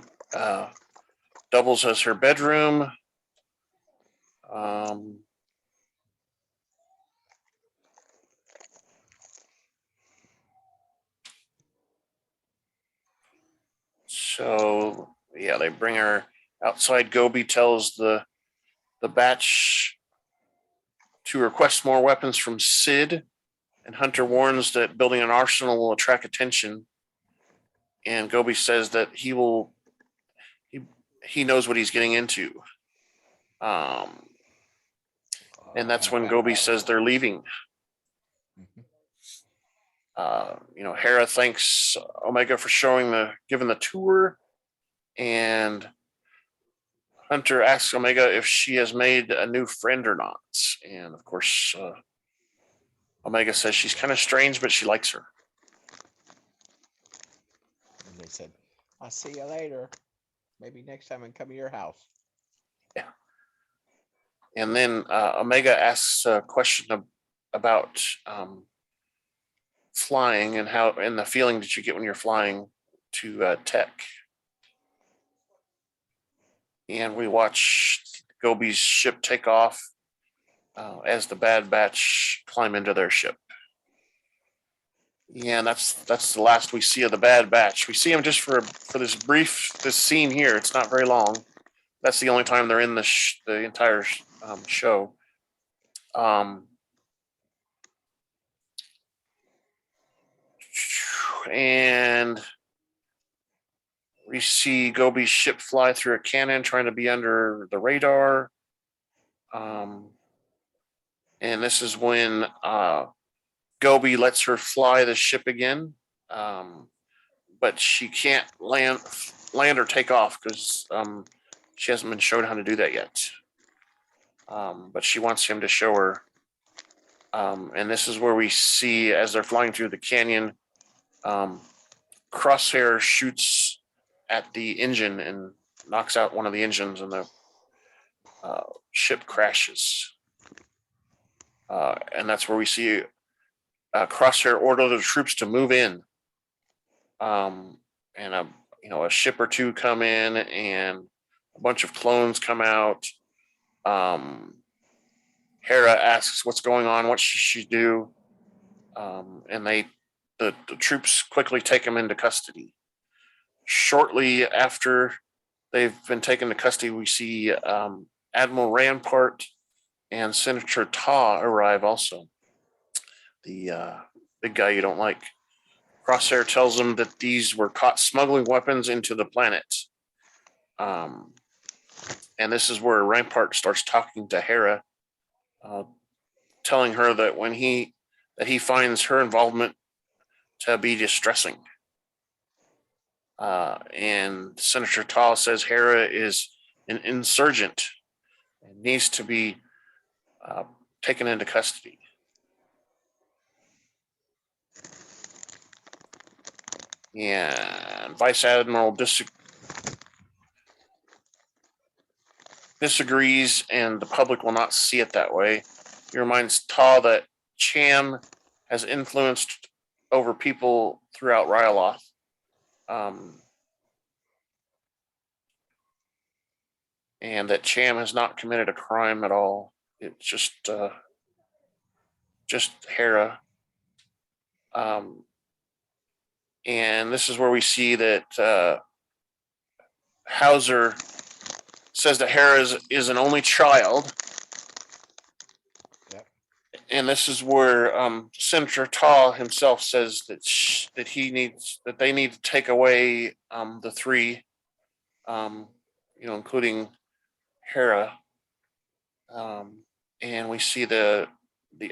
doubles as her bedroom. So yeah, they bring her outside. Gobi tells the batch to request more weapons from Sid, and Hunter warns that building an arsenal will attract attention. And Gobi says that he knows what he's getting into. And that's when Gobi says they're leaving. Hera thanks Omega for giving the tour, and Hunter asks Omega if she has made a new friend or not. And of course, Omega says she's kind of strange, but she likes her. And they said, "I'll see you later. Maybe next time I come to your house." Yeah. And then Omega asks a question about flying and the feeling that you get when you're flying to Tech. And we watch Gobi's ship take off as the Bad Batch climb into their ship. Yeah, and that's the last we see of the Bad Batch. We see them just for this scene here. It's not very long. That's the only time they're in the entire show. And we see Gobi's ship fly through a cannon, trying to be under the radar. And this is when Gobi lets her fly the ship again, but she can't land or take off because she hasn't been shown how to do that yet. But she wants him to show her. And this is where we see, as they're flying through the canyon, Crosshair shoots at the engine and knocks out one of the engines, and the ship crashes. And that's where we see Crosshair order the troops to move in. And a ship or two come in, and a bunch of clones come out. Hera asks what's going on, what should she do, and the troops quickly take them into custody. Shortly after they've been taken to custody, we see Admiral Rampart and Senator Ta arrive also. The big guy you don't like. Crosshair tells them that these were caught smuggling weapons into the planet. And this is where Rampart starts talking to Hera, telling her that he finds her involvement to be distressing. And Senator Ta says Hera is an insurgent and needs to be taken into custody. And Vice Admiral disagrees, and the public will not see it that way. He reminds Ta that Cham has influenced over people throughout Ryloth. And that Cham has not committed a crime at all. It's just Hera. And this is where we see that Hauser says that Hera is an only child. Yep. And this is where Senator Ta himself says that they need to take away the three, including Hera. And we see the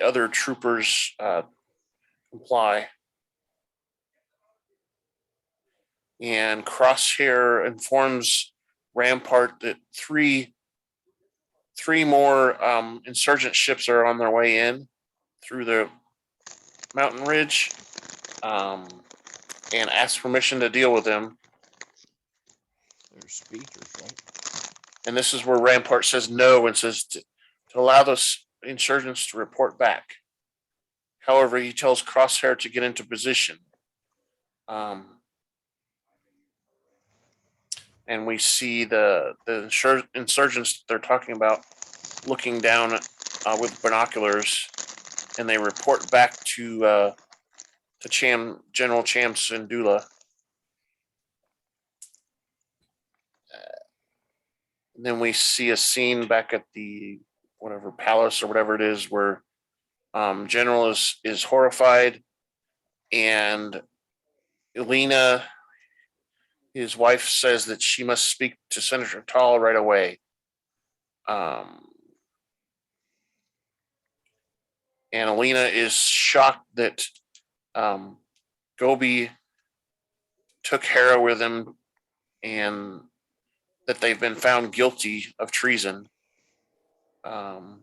other troopers comply. And Crosshair informs Rampart that three more insurgent ships are on their way in through the mountain ridge, and asks permission to deal with them. They're speakers, right? And this is where Rampart says no and says to allow those insurgents to report back. However, he tells Crosshair to get into position. And we see the insurgents they're talking about looking down with binoculars, and they report back to General Cham Syndulla. And then we see a scene back at the whatever palace or whatever it is where General is horrified, and Elena, his wife, says that she must speak to Senator Ta right away. And Elena is shocked that Gobi took Hera with him, and that they've been found guilty of treason. And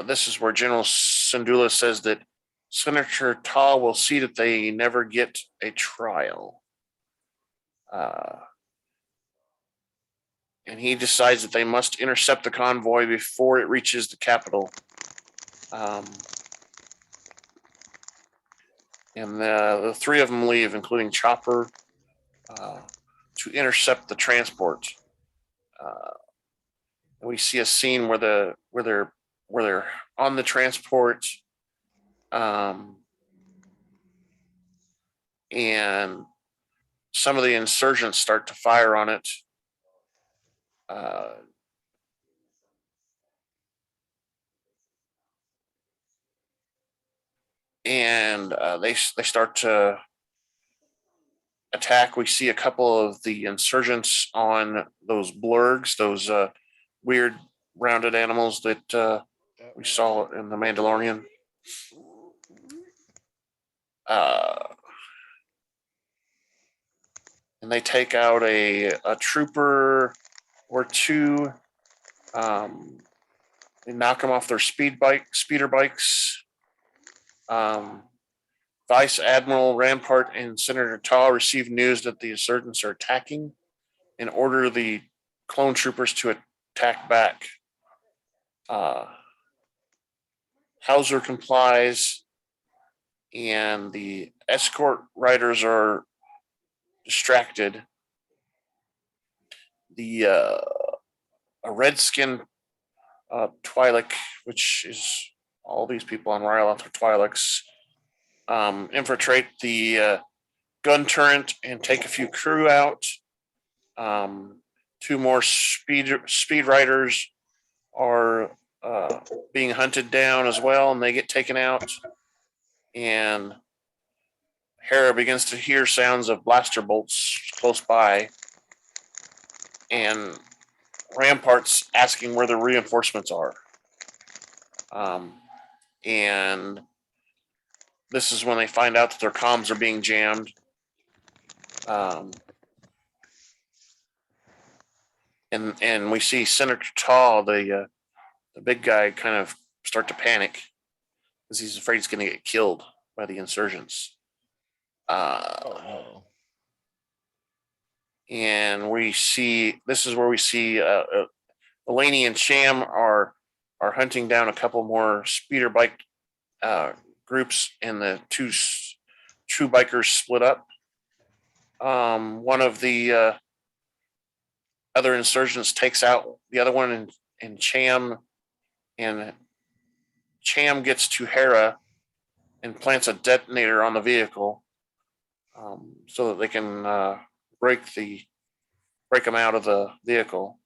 this is where General Syndulla says that Senator Ta will see that they never get a trial. And he decides that they must intercept the convoy before it reaches the capital. And the three of them leave, including Chopper, to intercept the transport. And we see a scene where they're on the transport, and some of the insurgents start to fire on it. And they start to attack. We see a couple of the insurgents on those blurgs, those weird rounded animals that we saw in the Mandalorian. And they take out a trooper or two. They knock them off their speeder bikes. Vice Admiral Rampart and Senator Ta receive news that the insurgents are attacking and order the clone troopers to attack back. Hauser complies, and the escort riders are distracted. A redskin Twi'lek, which is all these people on Ryloth are Twi'leks, infiltrate the gun turret and take a few crew out. Two more speed riders are being hunted down as well, and they get taken out. And Hera begins to hear sounds of blaster bolts close by, and Rampart's asking where the reinforcements are. And this is when they find out that their comms are being jammed. And we see Senator Ta, the big guy, kind of start to panic because he's afraid he's going to get killed by the insurgents. And we see, this is where we see Elaney and Sham are hunting down a couple more speeder bike groups, and the two bikers split up. One of the other insurgents takes out the other one, and Cham gets to Hera and plants a detonator on the vehicle, so that they can break them out of the vehicle.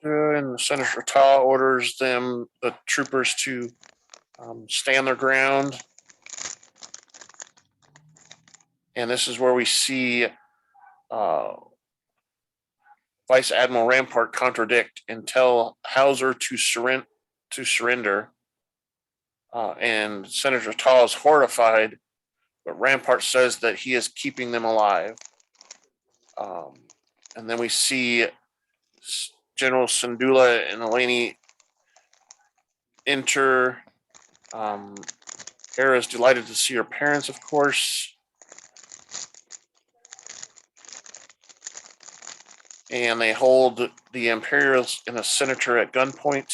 And Senator Ta orders the troopers to stand their ground. And this is where we see Vice Admiral Rampart contradict and tell Hauser to surrender. And Senator Ta is horrified, but Rampart says that he is keeping them alive. And then we see General Syndulla and Elaney enter. Hera is delighted to see her parents, of course. And they hold the Imperials and the senator at gunpoint.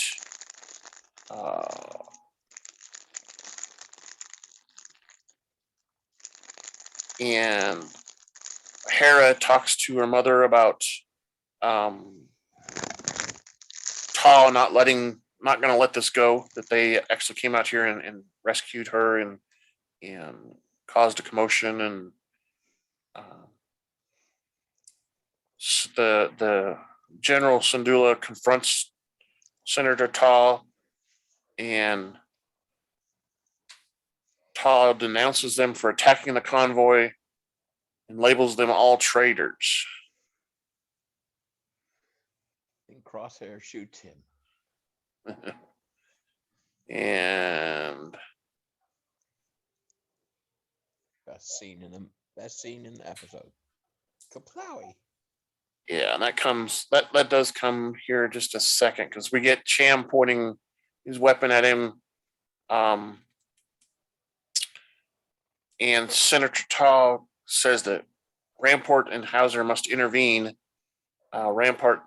And Hera talks to her mother about Ta not going to let this go, that they actually came out here and rescued her and caused a commotion. And the General Syndulla confronts Senator Ta, and Ta denounces them for attacking the convoy and labels them all traitors. Crosshair shoots him. And Best scene in the episode. Kaplowy. yeah, and that does come here in just a second because we get Cham pointing his weapon at him. And Senator Tall says that Rampart and Hauser must intervene. Rampart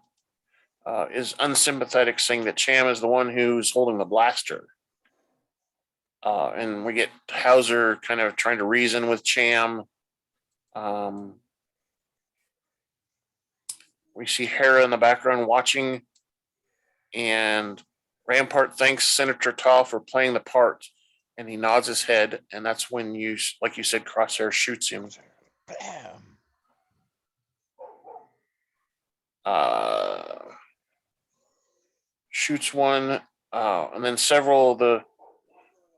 is unsympathetic, saying that Cham is the one who's holding the blaster. And we get Hauser kind of trying to reason with Cham. We see Hera in the background watching, and Rampart thanks Senator Tall for playing the part, and he nods his head, and that's when like you said, Crosshair shoots him. Bam. Shoots one, and then several of the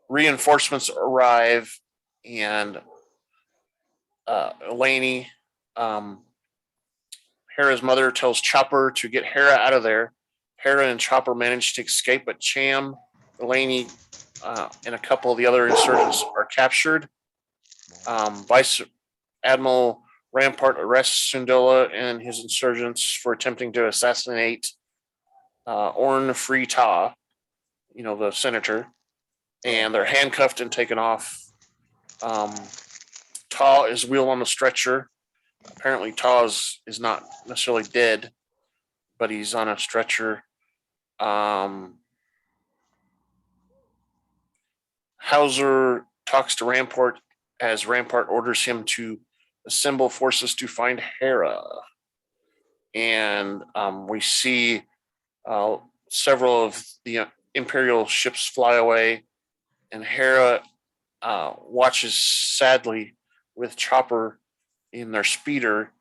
reinforcements arrive, and Elaney, Hera's mother, tells Chopper to get Hera out of there. Hera and Chopper manage to escape, but Cham, Elaney, and a couple of the other insurgents are captured. Vice Admiral Rampart arrests Syndulla and his insurgents for attempting to assassinate Orn Free Ta, the senator, and they're handcuffed and taken off. Ta is wheeled on the stretcher. Apparently, Ta is not necessarily dead, but he's on a stretcher. Hauser talks to Rampart as Rampart orders him to assemble forces to find Hera. And we see several of the Imperial ships fly away, and Hera watches sadly with Chopper in their speeder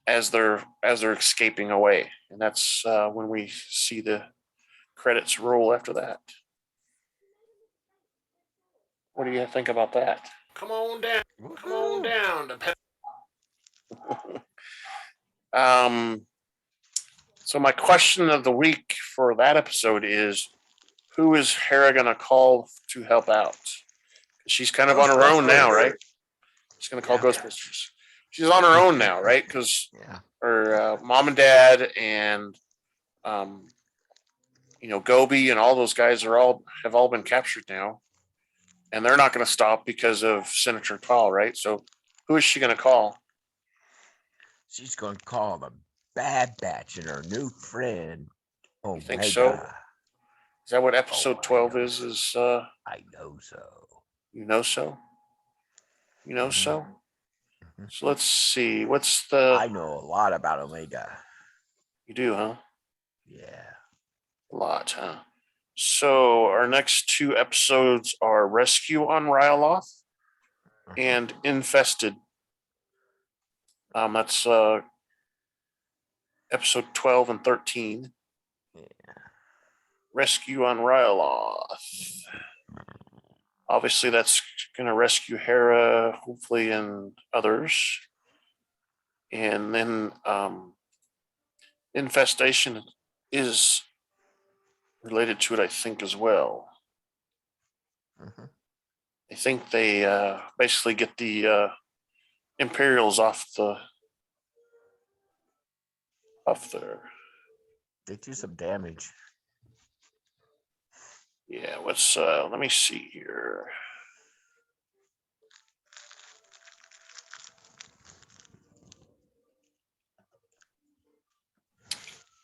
as they're escaping away, and that's when we see the credits roll after that. What do you think about that? Come on down. Come on down. So my question of the week for that episode is, who is Hera gonna call to help out? She's kind of on her own now, right? She's gonna call Ghostbusters. She's on her own now, right? Because her mom and dad and Gobi and all those guys have all been captured now, and they're not going to stop because of Senator Tall, right? So who is she going to call? She's going to call the Bad Batch and her new friend, Omega. You think so? Is that what episode 12 is? I know so. You know so? You know so? So let's see. What's the... I know a lot about Omega. You do, huh? Yeah. A lot, huh? So our next two episodes are Rescue on Ryloth and Infested. That's episode 12 and 13. Yeah. Rescue on Ryloth. Obviously, that's going to rescue Hera, hopefully, and others. And then Infestation is related to it, I think, as well. I think they basically get the Imperials off there. They do some damage. Yeah, let me see here.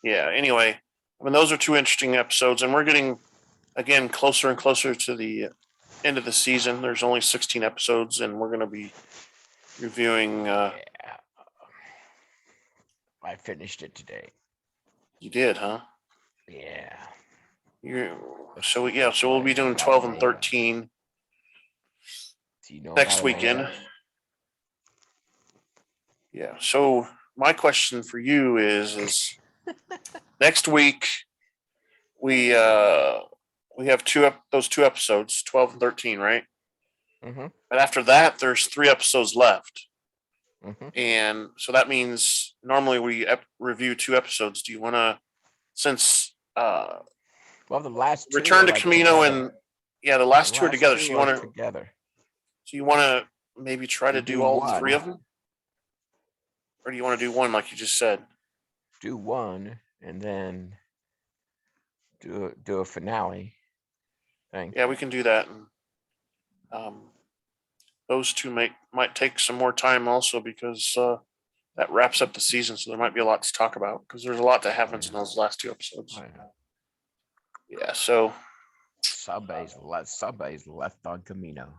Yeah, anyway, those are two interesting episodes, and we're getting, again, closer and closer to the end of the season. There's only 16 episodes, and we're going to be reviewing. I finished it today. You did, huh? Yeah. So we'll be doing 12 and 13 next weekend. Yeah. So my question for you is next week we have those two episodes, 12 and 13, right? And after that, there's 3 episodes left. And so that means normally we review 2 episodes. Do you want to, since Well, the last two Return are to like Camino together. and the last The 2 are last together. two So you are want to, together. maybe try to We'll do do all one. 3 of them, or do you want to do one like you just said? Do one and then do a finale thing. Yeah, we can do that. And, those 2 might take some more time also because that wraps up the season. So there might be a lot to talk about because there's a lot that happens in those last 2 episodes. Yeah. So Somebody's left on Camino.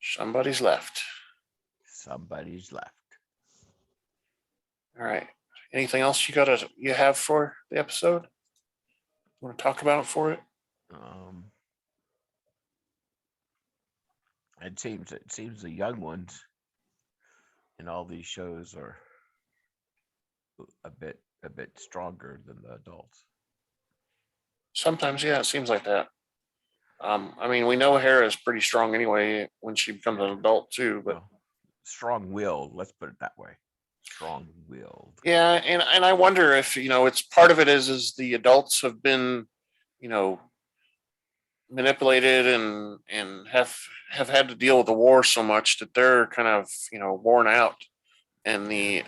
somebody's left. Somebody's left. All right. Anything else you have for the episode? Want to talk about for it? It seems the young ones in all these shows are a bit stronger than the adults. Sometimes, yeah, it seems like that. I mean, we know Hera is pretty strong anyway when she becomes an adult too, but strong-willed. Let's put it that way. Strong-willed. Yeah, and I wonder if it's part of it is the adults have been, manipulated and have had to deal with the war so much that they're kind of worn out, and the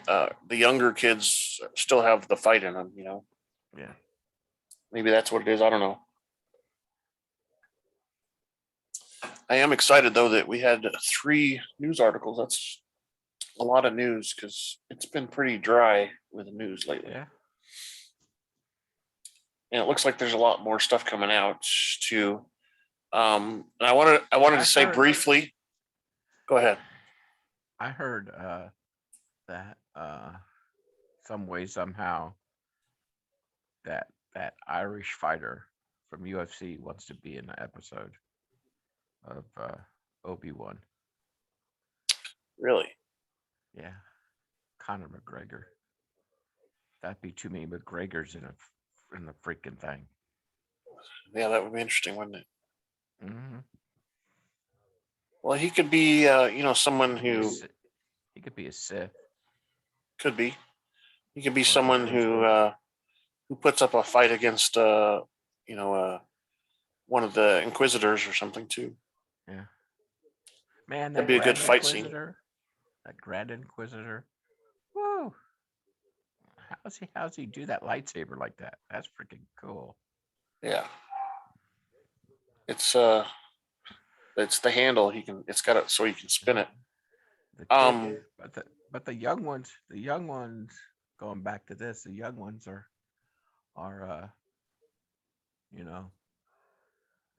younger kids still have the fight in them. Yeah. Maybe that's what it is. I don't know. I am excited though that we had 3 news articles. That's a lot of news because it's been pretty dry with the news lately. Yeah. And it looks like there's a lot more stuff coming out too. And I wanted to say briefly. Go ahead. I heard that some way somehow that Irish fighter from UFC wants to be in the episode of Obi-Wan. Really? Yeah. Conor McGregor. That'd be too many McGregors in the freaking thing. Yeah, that would be interesting, wouldn't it? Mm-hmm. Well, he could be, someone who he could be a Sith. Could be. He could be someone who puts up a fight against, one of the Inquisitors or something too. Yeah. Man, that'd be a good fight scene. That Grand Inquisitor. Woo! How's he do that lightsaber like that? That's freaking cool. Yeah. It's the handle. It's got it so he can spin it. But the young ones, going back to this, the young ones are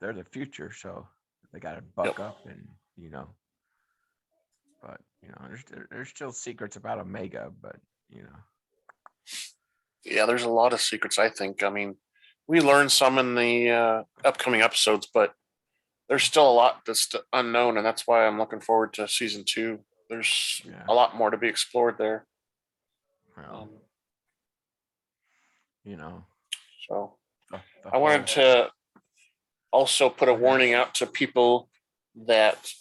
they're the future, so they got to buck up and but there's still secrets about Omega, but Yeah, there's a lot of secrets, I think. I mean, we learned some in the upcoming episodes, but there's still a lot that's unknown, and that's why I'm looking forward to season 2. There's a lot more to be explored there. Well, so I wanted to also put a warning out to people that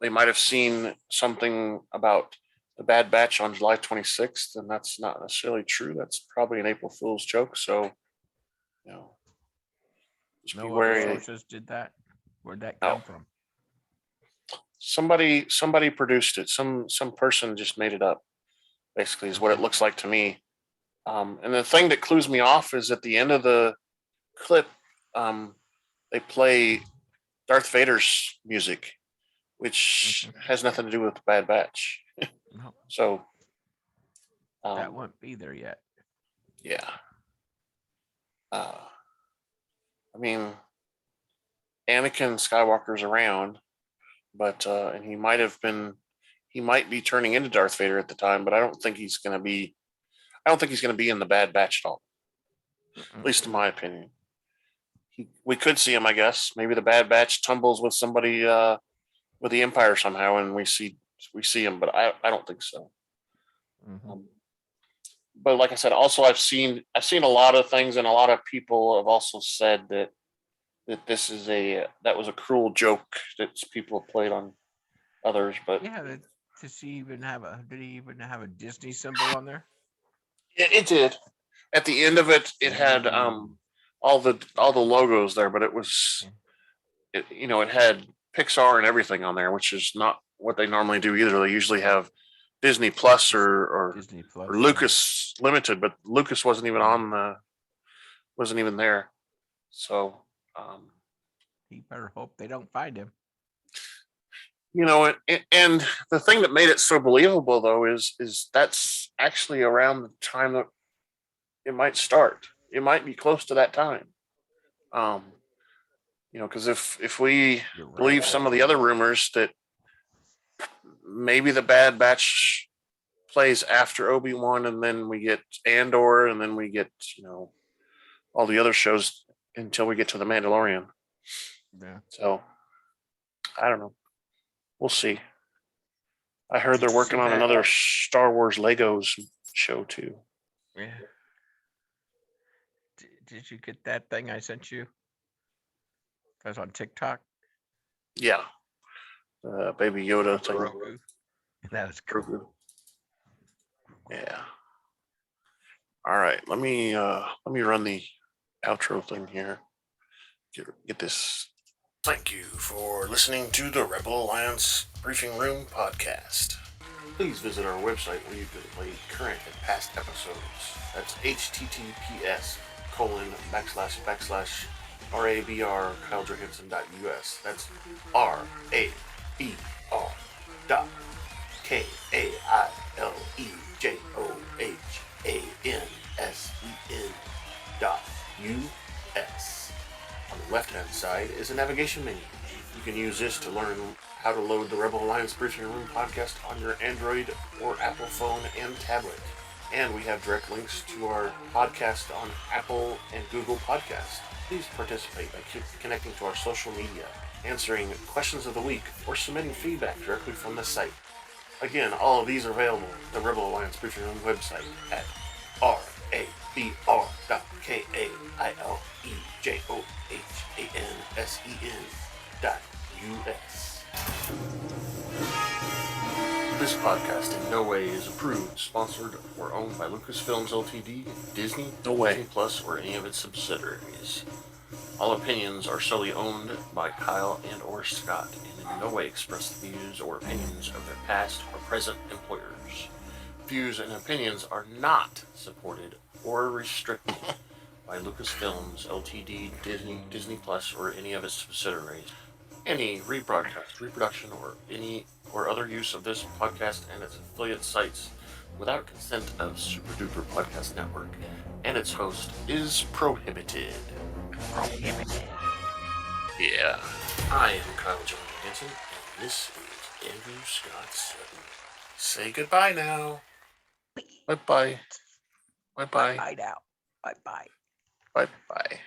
they might have seen something about the Bad Batch on July 26th, and that's not necessarily true. That's probably an April Fool's joke. So, just be wary. Other sources did that. Where'd that come from? Somebody produced it. Some person just made it up. Basically, is what it looks like to me. And the thing that clues me off is at the end of the clip, they play Darth Vader's music, which has nothing to do with the Bad Batch. No. So that won't be there yet. Yeah. I mean, Anakin Skywalker's around, but and he might be turning into Darth Vader at the time, but I don't think he's going to be in the Bad Batch at all. At least in my opinion. We could see him, I guess. Maybe the Bad Batch tumbles with somebody with the Empire somehow, and we see him, but I don't think so. But like I said, also I've seen a lot of things, and a lot of people have also said that this is that was a cruel joke that people have played on others. But yeah, Did he even have a Disney symbol on there? It did. At the end of it, it had all the logos there, but it was it had Pixar and everything on there, which is not what they normally do either. They usually have Disney Plus or Disney Plus. or Lucas Limited, but Lucas wasn't even there. So He better hope they don't find him. And the thing that made it so believable though is that's actually around the time that it might start. It might be close to that time. Because if we believe some of the other rumors that maybe the Bad Batch plays after Obi-Wan, and then we get Andor, and then we get all the other shows until we get to the Mandalorian. Yeah. So I don't know. We'll see. I heard they're working on another Star Wars Legos show too. Yeah. Did you get that thing I sent you? That was on TikTok. Yeah. Baby Yoda thing. Roku. That was cool. Yeah. All right. Let me run the outro thing here. Get this. Thank you for listening to the Rebel Alliance Briefing Room podcast. Please visit our website where you can play current and past episodes. That's https://RABR.KyleJohansson.us. That's RABR.KyleJohansson.us. On the left-hand side is a navigation menu. You can use this to learn how to load the Rebel Alliance Briefing Room podcast on your Android or Apple phone and tablet. And we have direct links to our podcast on Apple and Google Podcasts. Please participate by connecting to our social media, answering questions of the week, or submitting feedback directly from the site. Again, all of these are available at the Rebel Alliance Briefing Room website at RABR.KyleJohansson.us. This podcast in no way is approved, sponsored, or owned by Lucasfilms Ltd., Disney, Disney Plus, or any of its subsidiaries. All opinions are solely owned by Kyle and or Scott, and in no way express the views or opinions of their past or present employers. Views and opinions are not supported or restricted by Lucasfilms Ltd., Disney Plus, or any of its subsidiaries. Any rebroadcast, reproduction, or other use of this podcast and its affiliate sites without consent of Super Duper Podcast Network and its host is prohibited. Yeah. I am Kyle Johansson, and this is Andrew Scott Sutton. Say goodbye now. Bye-bye. Bye-bye. Bye now. Bye-bye. Bye-bye.